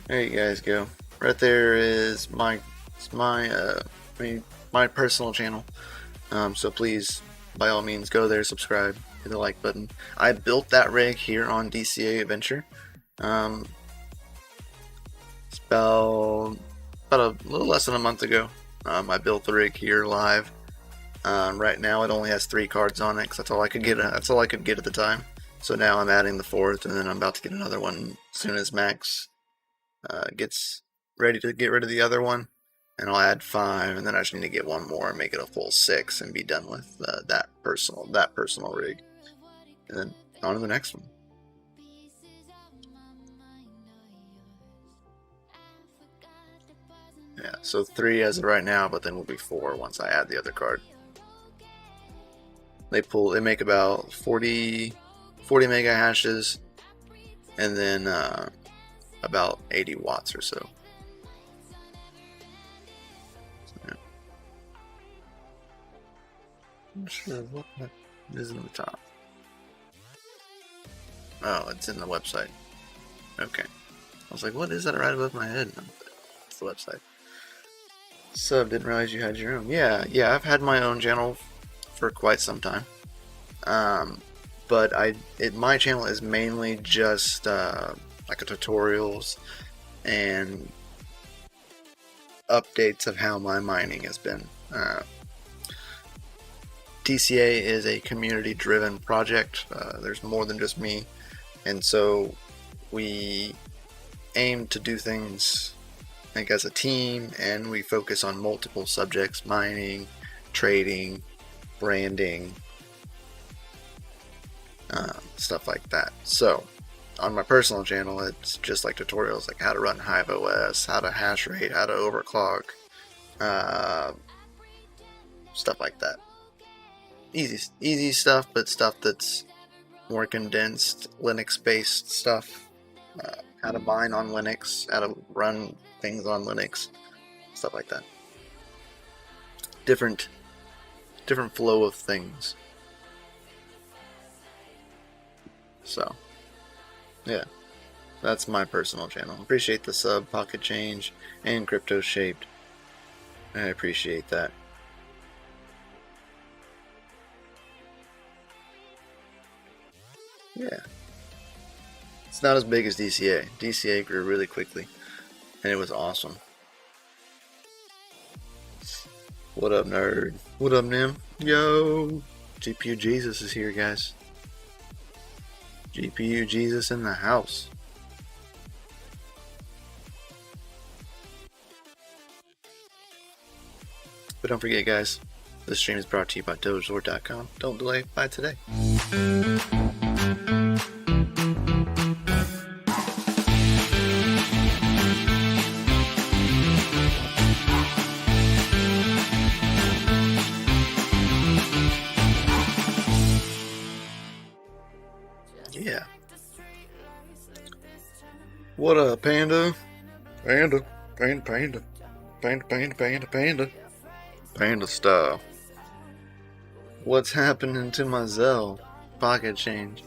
There you guys go. Right there is my personal channel. So please, by all means, go there, subscribe, hit the like button. I built that rig here on DCA Adventure. It's about a little less than a month ago. I built the rig here live. Right now, it only has 3 cards on it because that's all I could get. That's all I could get at the time. So now I'm adding the 4th, and then I'm about to get another one as soon as Max gets ready to get rid of the other one, and I'll add 5, and then I just need to get one more and make it a full 6 and be done with that personal rig, and then on to the next one. Yeah, so 3 as of right now, but then will be 4 once I add the other card. They make about 40 mega hashes, and then about 80 watts or so. Yeah. I'm not sure what is in the top. Oh, it's in the website. Okay. I was like, what is that right above my head? No, it's the website. Sub, didn't realize you had your own. Yeah, I've had my own channel for quite some time. But my channel is mainly just like tutorials and updates of how my mining has been. DCA is a community-driven project. There's more than just me, and so we aim to do things like as a team, and we focus on multiple subjects: mining, trading, branding, stuff like that. So on my personal channel, it's just like tutorials like how to run Hive OS, how to hash rate, how to overclock, stuff like that. Easy stuff, but stuff that's more condensed, Linux-based stuff. How to mine on Linux, how to run things on Linux, stuff like that. Different flow of things. So, yeah, that's my personal channel. Appreciate the sub, Pocket Change, and Crypto Shaped. I appreciate that. Yeah. It's not as big as DCA. DCA grew really quickly, and it was awesome. What up, nerd? What up, Nim? Yo! GPU Jesus is here, guys. GPU Jesus in the house. But don't forget, guys, this stream is brought to you by DogeLord.com. Don't delay, buy today. Yeah. What up, Panda? Panda style. What's happening to my Zel? Pocket Change.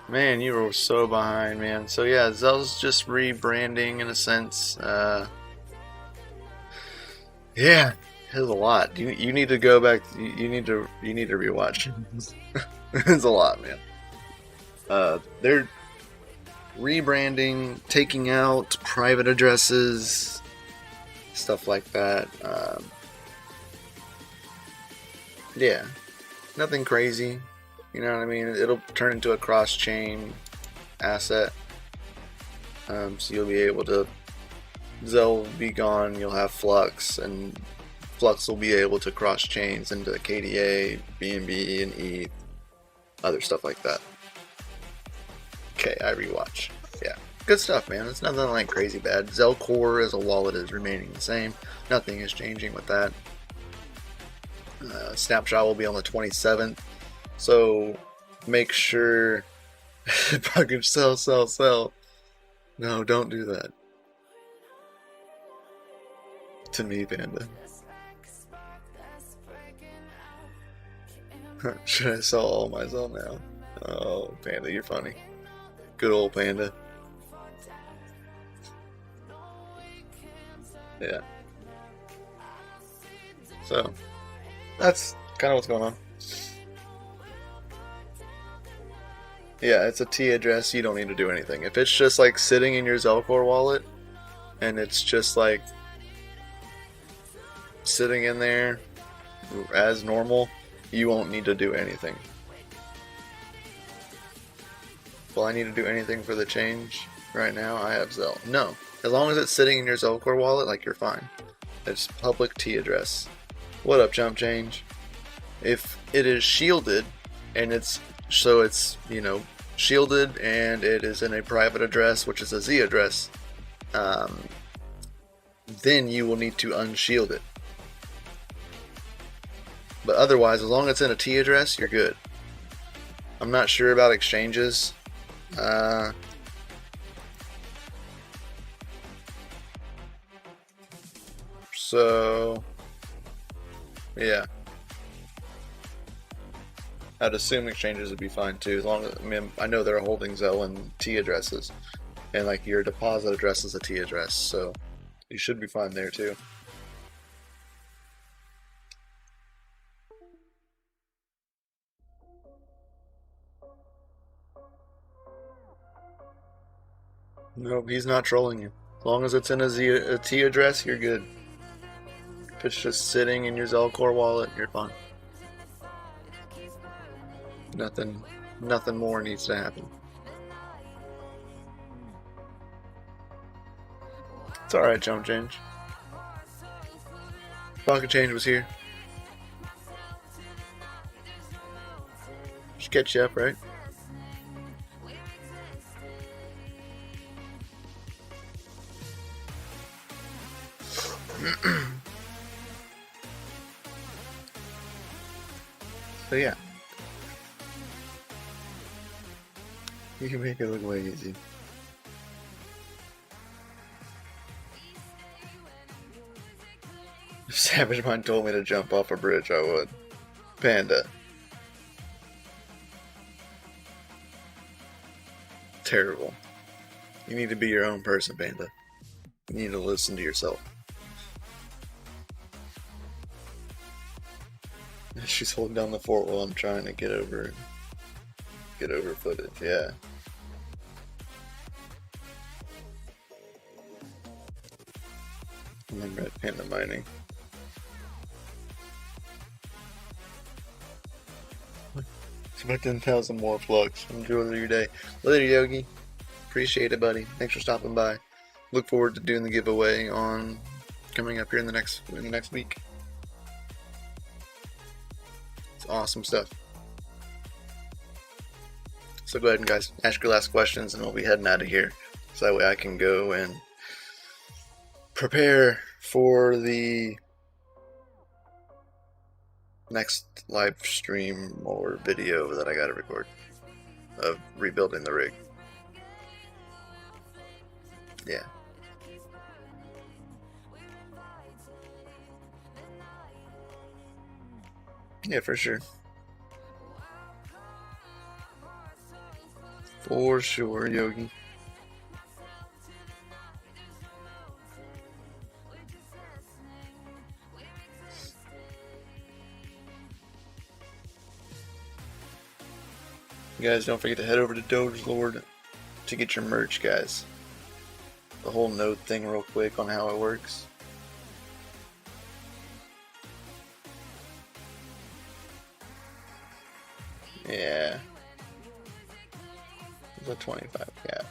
Man, you were so behind, man. So yeah, Zel's just rebranding in a sense. Yeah, there's a lot. You need to go back. You need to rewatch. It's a lot, man. They're rebranding, taking out private addresses, stuff like that. Yeah, nothing crazy. You know what I mean? It'll turn into a cross-chain asset. So you'll be able to, Zel will be gone, you'll have Flux, and Flux will be able to cross-chains into KDA, BNB, and ETH, other stuff like that. Okay, I rewatch. Yeah, good stuff, man. It's nothing like crazy bad. Zel Core as a wallet is remaining the same. Nothing is changing with that. Snapshot will be on the 27th. So make sure package sell. No, don't do that. To me, Panda. Should I sell all myself now? Oh, Panda, you're funny. Good old Panda. Yeah. So, that's kind of what's going on. Yeah, it's a T address. You don't need to do anything. If it's just like sitting in your Zelcore wallet, and it's just like sitting in there as normal, you won't need to do anything. Will I need to do anything for the change right now? I have Zel. No. As long as it's sitting in your Zelcore wallet, like, you're fine. It's public T address. What up, Jump Change? If it is shielded, and it's, so it's, you know, shielded, and it is in a private address, which is a Z address, then you will need to unshield it. But otherwise, as long as it's in a T address, you're good. I'm not sure about exchanges. So, yeah. I'd assume exchanges would be fine too, as long as, I mean, I know they're holding Zel in T addresses, and like your deposit address is a T address, so you should be fine there too. Nope, he's not trolling you. As long as it's in a T address, you're good. If it's just sitting in your Zel.Core wallet, you're fine. Nothing more needs to happen. It's alright, Jump Change. Pocket Change was here. Should catch you up, right? So yeah. You can make it look way easy. If Savage Mind told me to jump off a bridge, I would. Panda. Terrible. You need to be your own person, Panda. You need to listen to yourself. She's holding down the fort while I'm trying to get over footage, yeah. I'm red panda mining. Expect 10,000 more flux. Enjoy your day. Later, Yogi. Appreciate it, buddy. Thanks for stopping by. Look forward to doing the giveaway on coming up here in the next week. It's awesome stuff. So go ahead and guys, ask your last questions and we'll be heading out of here. So that way I can go and prepare for the next live stream or video that I gotta record of rebuilding the rig. Yeah. Yeah, for sure. For sure, Yogi. You guys don't forget to head over to Doge Lord to get your merch, guys. The whole node thing real quick on how it works. Yeah. It's a 25 cap.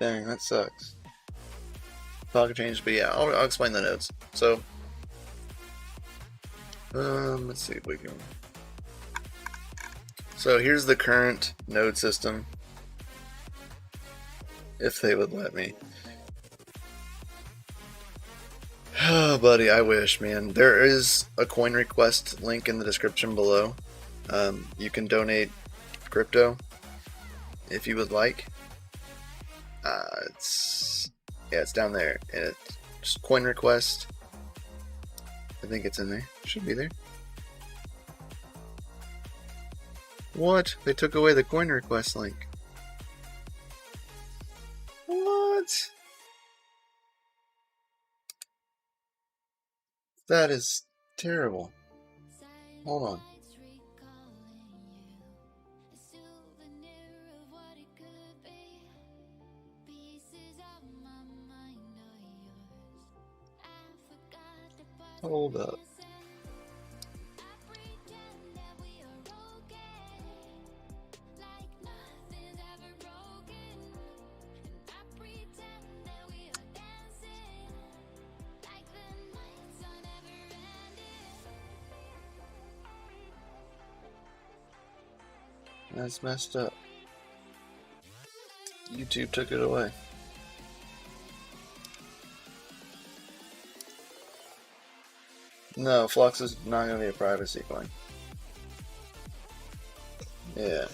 Dang, that sucks. Pocket change, but yeah, I'll explain the nodes. So, let's see if we can. So here's the current node system, if they would let me. Oh, buddy, I wish, man. There is a coin request link in the description below. You can donate crypto if you would like. It's down there, and it's just coin request. I think it's in there. Should be there. What? They took away the coin request link. What? That is terrible. Hold on. Hold up. That's messed up. YouTube took it away. No, Flux is not going to be a privacy coin. Yeah.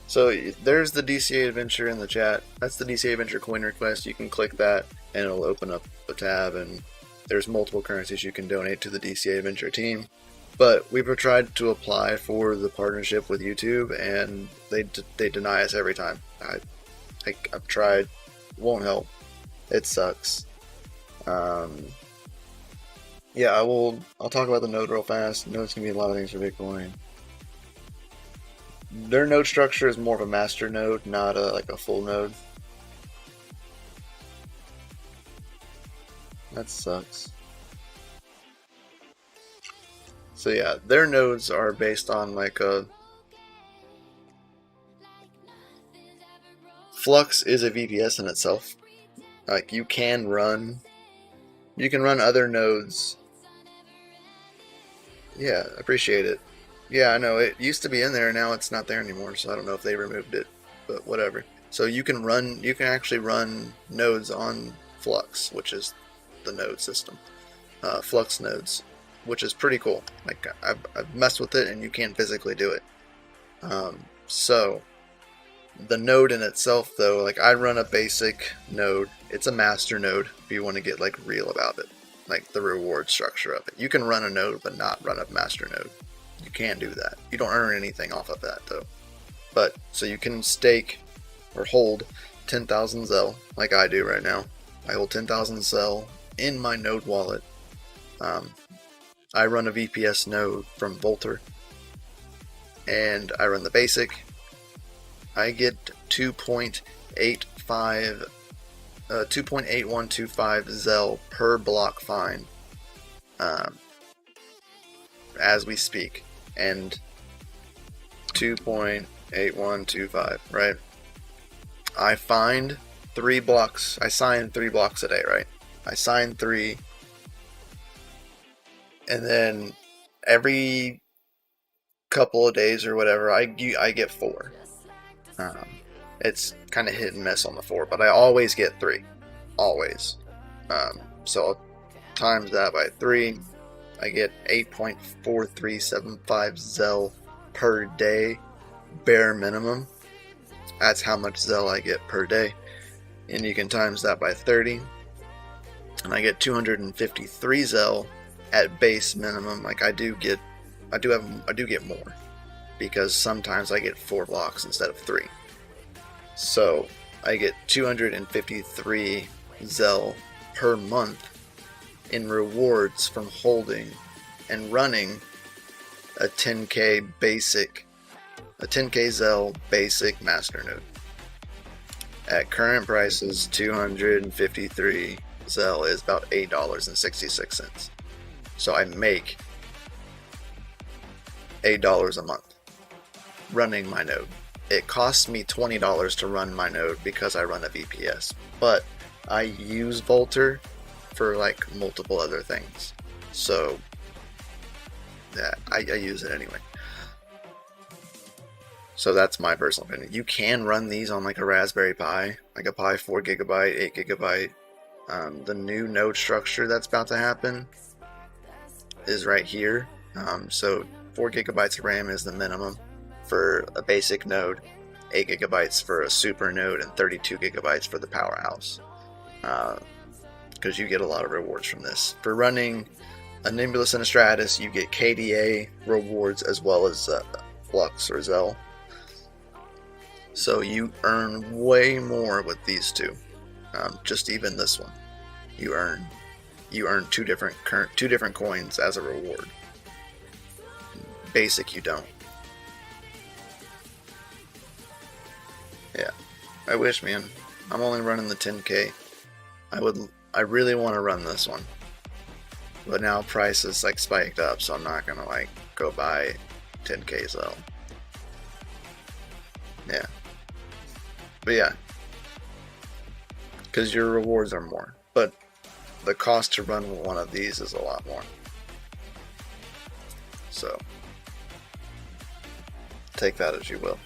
So there's the DCA Adventure in the chat. That's the DCA Adventure coin request. You can click that and it'll open up a tab, and there's multiple currencies you can donate to the DCA Adventure team. But we've tried to apply for the partnership with YouTube, and they deny us every time. I've tried, won't help. It sucks. Yeah, I'll talk about the node real fast. Nodes can be a lot of things for Bitcoin. Their node structure is more of a master node, not like a full node. That sucks. So yeah, their nodes are based on like a Flux is a VPS in itself. Like you can run other nodes. Yeah, appreciate it. Yeah, I know it used to be in there, now it's not there anymore, so I don't know if they removed it, but whatever. So you can actually run nodes on Flux, which is the node system. Flux nodes, which is pretty cool. Like I've messed with it, and you can physically do it. So the node in itself, though, like I run a basic node. It's a master node if you want to get like real about it, like the reward structure of it. You can run a node but not run a master node. You can do that. You don't earn anything off of that though. But so you can stake or hold 10,000 Zel like I do right now. I hold 10,000 Zel in my node wallet. I run a VPS node from Volter, and I run the basic. I get 2.8125 Zel per block find as we speak, and 2.8125, right? I find 3 blocks. I sign 3 blocks a day, right? I sign 3, and then every couple of days or whatever, I get 4. It's kind of hit and miss on the 4, but I always get 3, always. So I'll times that by 3. I get 8.4375 Zel per day, bare minimum. That's how much Zel I get per day, and you can times that by 30, and I get 253 Zel at base minimum. Like I do get more, because sometimes I get 4 blocks instead of 3. So I get 253 Zel per month in rewards from holding and running a 10k Zel basic master node. At current prices, 253 Zel is about $8.66. So I make $8 a month running my node. It costs me $20 to run my node because I run a VPS, but I use Volter for like multiple other things, so yeah, I use it anyway. So that's my personal opinion. You can run these on like a Raspberry Pi, like a Pi 4GB, 8GB. The new node structure that's about to happen is right here. So 4GB of RAM is the minimum for a basic node, 8GB for a super node, and 32GB for the powerhouse. Because you get a lot of rewards from this. For running a Nimbus and a Stratus, you get KDA rewards as well as Flux or Zel. So you earn way more with these two. Just even this one, you earn 2 different coins as a reward. Basic, you don't. Yeah, I wish, man. I'm only running the 10k. I really want to run this one, but now price is like spiked up, so I'm not gonna like go buy 10k Zel. Yeah, but yeah, because your rewards are more, but the cost to run one of these is a lot more. So take that as you will.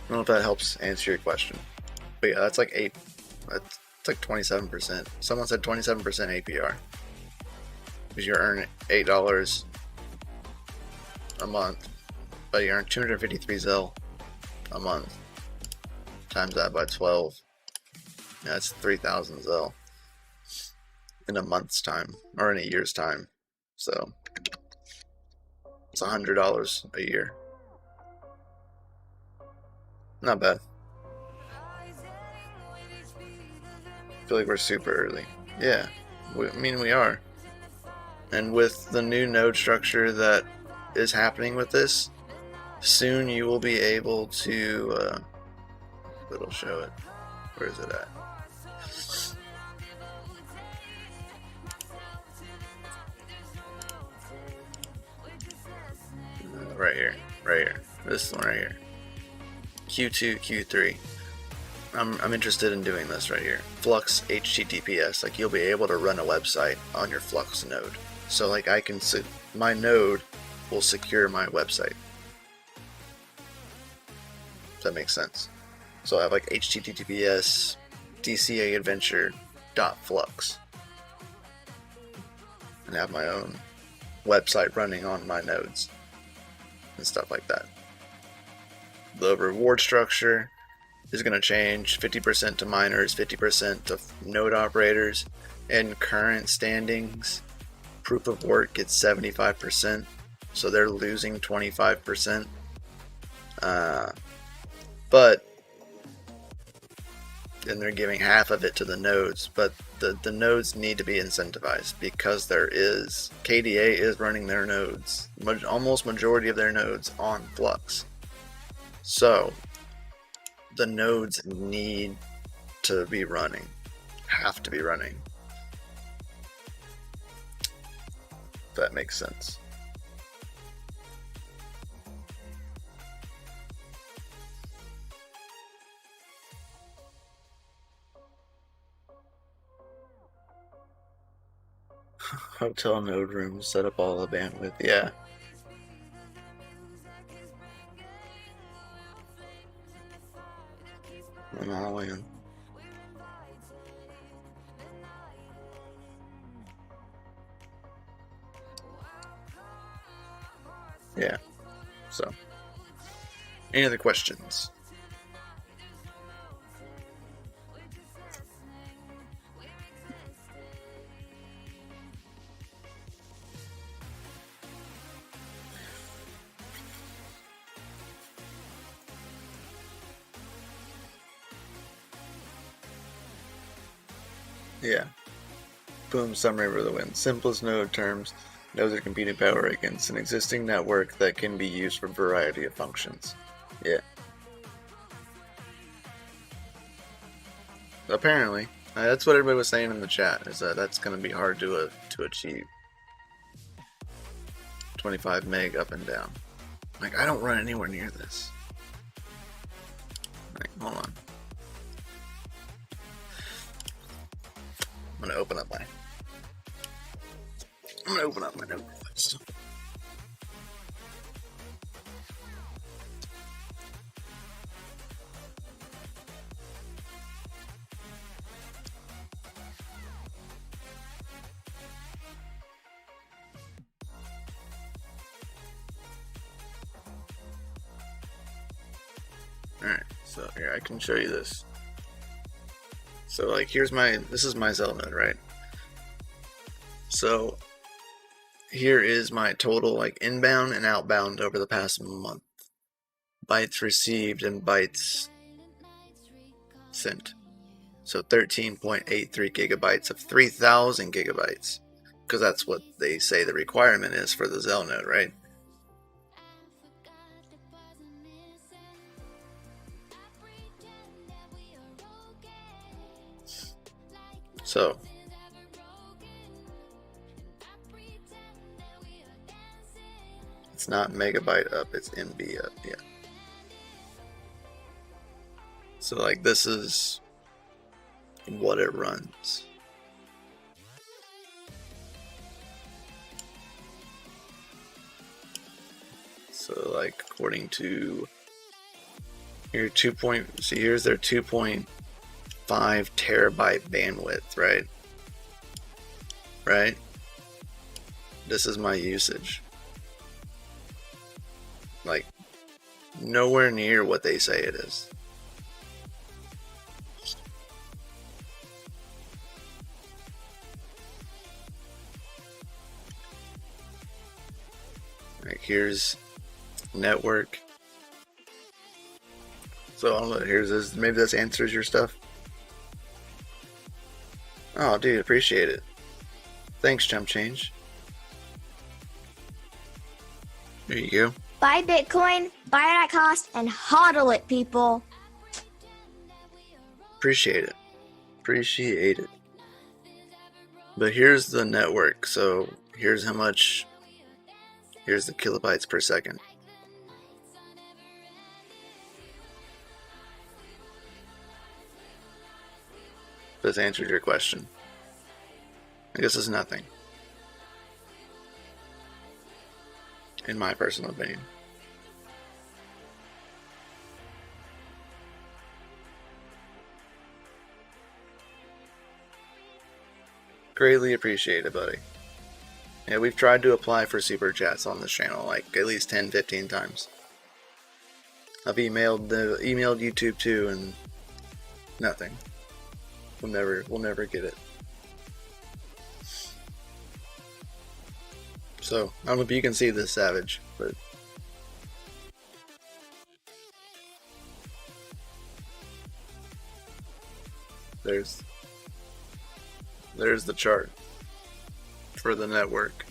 I don't know if that helps answer your question, but yeah, that's like 27%. Someone said 27% APR, because you earn $8 a month, but you earn 253 Zel a month. Times that by 12, yeah, that's 3,000 Zel in a month's time, or in a year's time. So it's $100 a year. Not bad. I feel like we're super early. Yeah, I mean, we are. And with the new node structure that is happening with this, soon you will be able to, it'll show it. Where is it at? Right here. This one right here. Q2, Q3. I'm interested in doing this right here. Flux HTTPS. Like, you'll be able to run a website on your Flux node. So like my node will secure my website. If that makes sense. So I have like HTTPS DCA adventure.flux. And have my own website running on my nodes. And stuff like that. The reward structure is going to change 50% to miners, 50% to node operators, and current standings. Proof of work gets 75%, so they're losing 25%. But then they're giving half of it to the nodes, but the nodes need to be incentivized because KDA is running their nodes, almost majority of their nodes on Flux. So the nodes need to be running, have to be running. If that makes sense. Hotel node rooms, set up all the bandwidth. Yeah. I'm all in. Yeah. So, any other questions? Yeah. Boom, summary for the win. Simplest node terms. Nodes are competing power against an existing network that can be used for a variety of functions. Yeah. Apparently. That's what everybody was saying in the chat, is that that's going to be hard to achieve. 25 meg up and down. Like, I don't run anywhere near this. Like, hold on. I'm gonna open up my notebook. Alright, so here I can show you this. So like this is my Zel node, right? So here is my total like inbound and outbound over the past month. Bytes received and bytes sent. So 13.83 gigabytes of 3,000 gigabytes. Because that's what they say the requirement is for the Zel node, right? So it's not megabyte up, it's MB up, yeah. So like this is what it runs. So like according to here here's their 2.5 terabyte bandwidth, right? Right? This is my usage. Like nowhere near what they say it is. Like here's network. So I don't know, here's this, maybe this answers your stuff. Oh, dude, appreciate it. Thanks, Jump Change. There you go. Buy Bitcoin, buy it at cost, and hodl it, people. Appreciate it. Appreciate it. But here's the network. So here's how much. Here's the kilobytes per second. This answered your question. I guess it's nothing. In my personal opinion. Greatly appreciate it, buddy. Yeah, we've tried to apply for super chats on this channel like at least 10-15 times. I've emailed YouTube too, and nothing. We'll never get it. So I don't know if you can see this, Savage, but there's the chart for the network.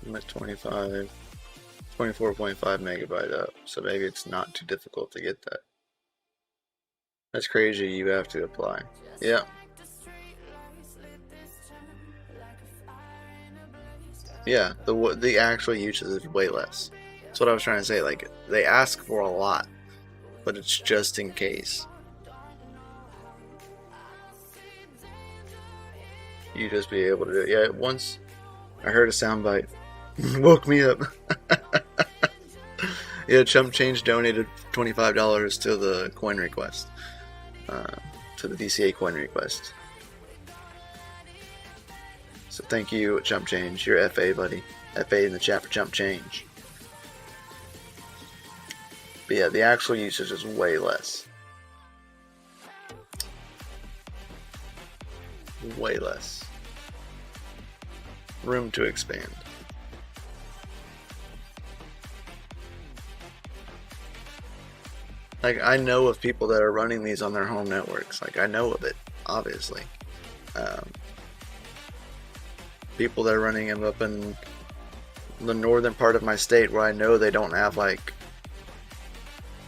I'm at 24.5 megabyte up, so maybe it's not too difficult to get that. That's crazy, you have to apply. Yeah. Yeah, the actual usage is way less. That's what I was trying to say. Like, they ask for a lot, but it's just in case. You just be able to do it. Yeah, once I heard a soundbite, woke me up. Yeah, Chump Change donated $25 to the coin request, to the DCA coin request. So thank you, Chump Change. You're FA, buddy. FA in the chat for Chump Change. But yeah, the actual usage is way less. Way less. Room to expand. Like, I know of people that are running these on their home networks. Like, I know of it, obviously. People that are running them up in the northern part of my state where I know they don't have, like,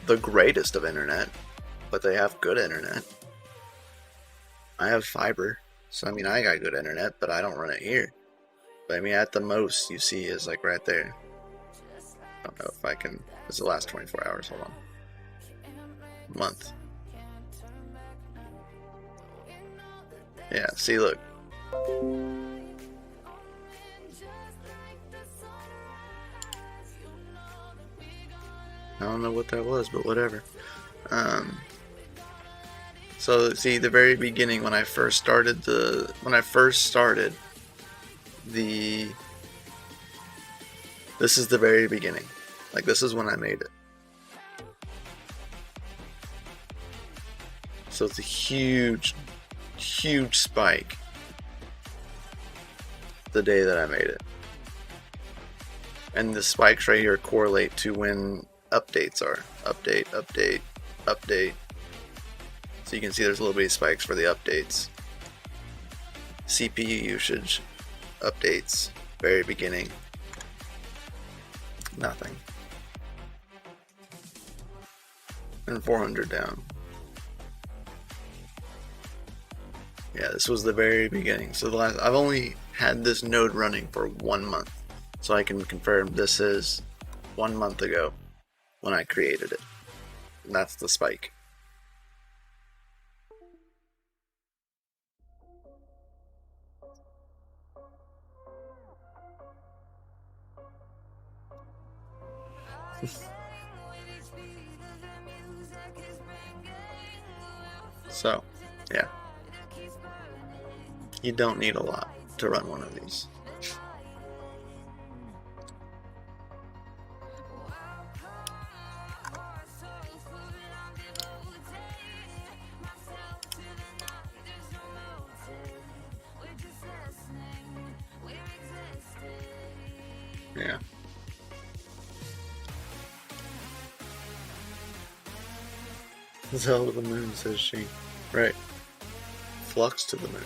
the greatest of internet, but they have good internet. I have fiber, so, I mean, I got good internet, but I don't run it here. But, I mean, at the most, you see is, like, right there. I don't know if I can... It's the last 24 hours, hold on. Month. Yeah, see, look. I don't know what that was, but whatever. So see, the very beginning when I first started this is the very beginning. Like, this is when I made it. So it's a huge, huge spike the day that I made it. And the spikes right here correlate to when updates are. Update, update, update. So you can see there's a little bit of spikes for the updates. CPU usage, updates, very beginning. Nothing. And 400 down. Yeah, this was the very beginning. So I've only had this node running for 1 month. So I can confirm this is 1 month ago when I created it. And that's the spike. So, yeah. You don't need a lot to run one of these. Zel to the moon, says she. Right. Flux to the moon.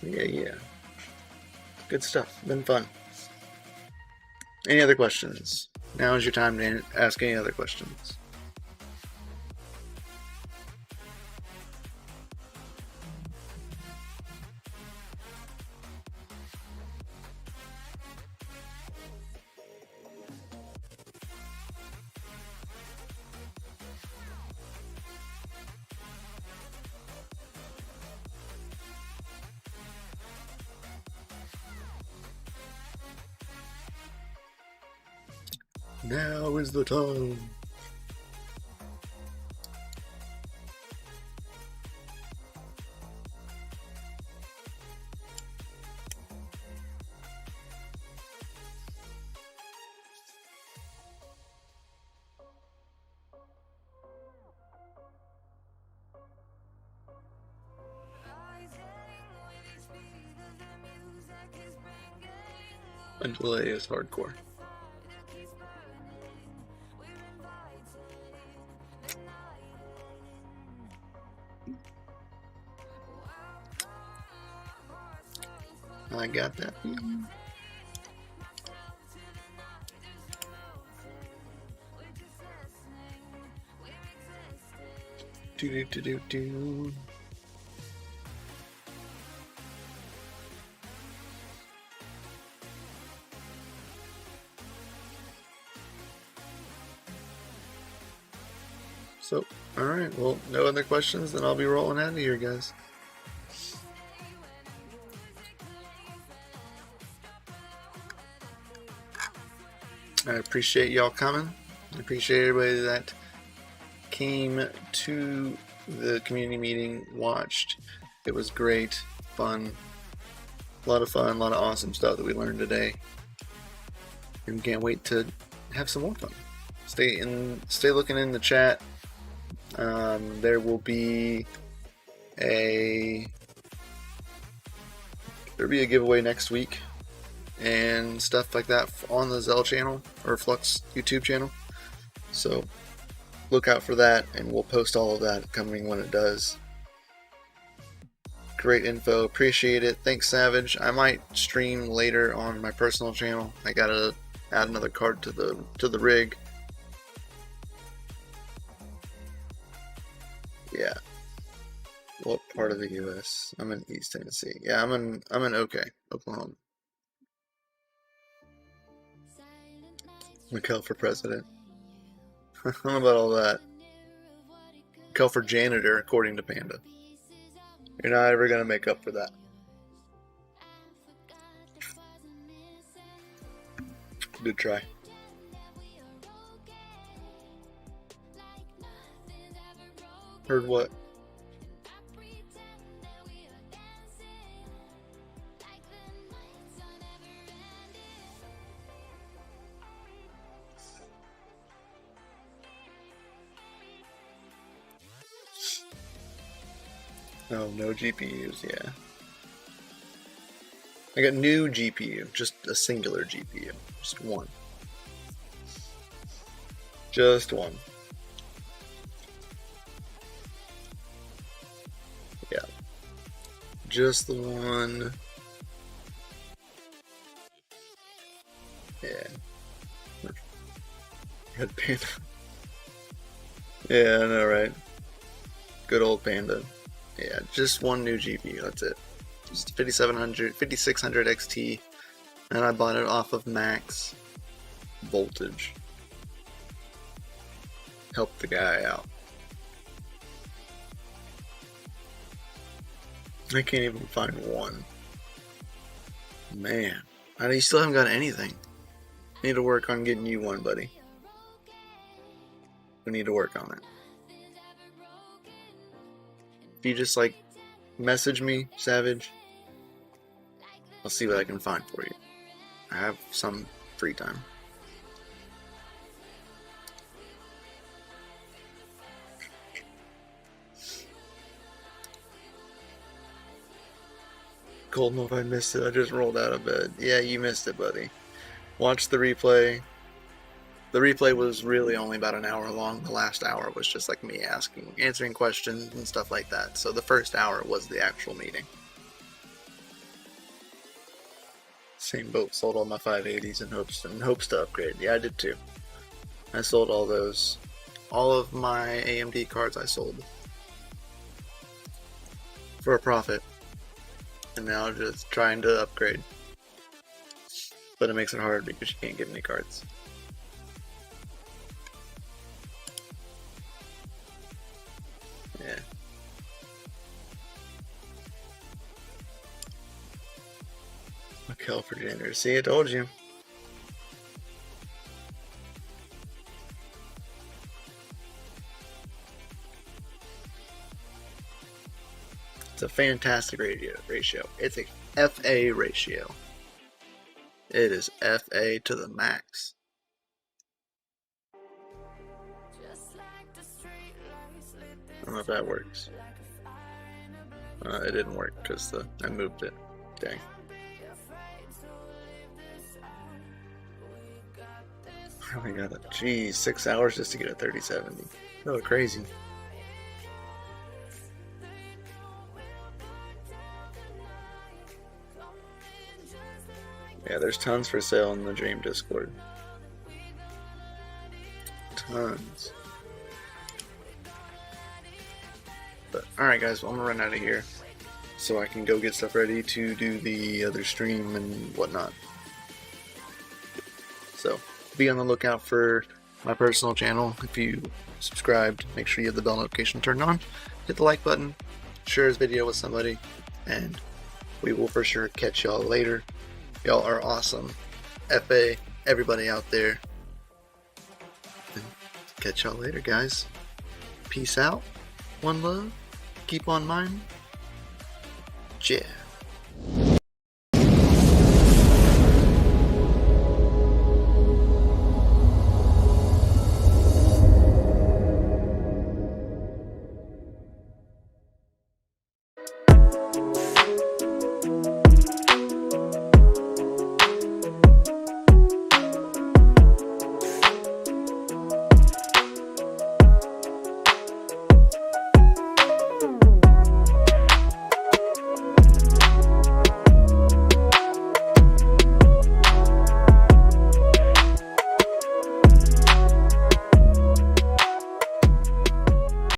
Yeah. Good stuff. Been fun. Any other questions? Now is your time to ask any other questions. Now is the time. A delay is hardcore. I got that. Do. So, alright, well, no other questions, then I'll be rolling out of here, guys. I appreciate y'all coming. I appreciate everybody that came to the community meeting, watched. It was great, fun, a lot of fun, a lot of awesome stuff that we learned today. And can't wait to have some more fun. Stay looking in the chat. There will be a giveaway next week and stuff like that on the Zel channel or Flux YouTube channel. So look out for that, and we'll post all of that coming when it does. Great info, appreciate it. Thanks, Savage. I might stream later on my personal channel. I gotta add another card to the rig. Yeah. What part of the U.S.? I'm in East Tennessee. Yeah, I'm in Oklahoma. Mikkel for president. I don't know about all that. Mikkel for janitor, according to Panda. You're not ever gonna make up for that. Good try. Heard what? Oh, no GPUs, yeah. I got new GPU, just a singular GPU, just one. Just one. Yeah. Just the one. Yeah. Red Panda. Yeah, I know, right? Good old Panda. Yeah, just one new GPU, that's it. Just 5600 XT, and I bought it off of Max Voltage. Help the guy out. I can't even find one. Man, you still haven't got anything. Need to work on getting you one, buddy. We need to work on it. If you just message me, Savage, I'll see what I can find for you. I have some free time. Colton if I missed it. I just rolled out of bed. Yeah, you missed it, buddy. Watch the replay. The replay was really only about an hour long. The last hour was just like me answering questions and stuff like that. So the first hour was the actual meeting. Same boat. Sold all my 580s in hopes to upgrade. Yeah, I did too. I sold all those. All of my AMD cards I sold for a profit. And now just trying to upgrade. But it makes it hard because you can't get any cards. Yeah. Mikel for janitor. See, I told you. It's a fantastic ratio. It's a FA ratio. It is FA to the max. I don't know if that works. It didn't work because I moved it. Dang. Oh my god, geez, 6 hours just to get a 3070. Oh, crazy. Yeah, there's tons for sale in the Dream Discord. Tons. But, alright guys, well, I'm gonna run out of here so I can go get stuff ready to do the other stream and whatnot. So, be on the lookout for my personal channel. If you subscribed, make sure you have the bell notification turned on. Hit the like button, share this video with somebody, and we will for sure catch y'all later. Y'all are awesome. FA, everybody out there. And catch y'all later, guys. Peace out. One love. Keep on mine. Yeah.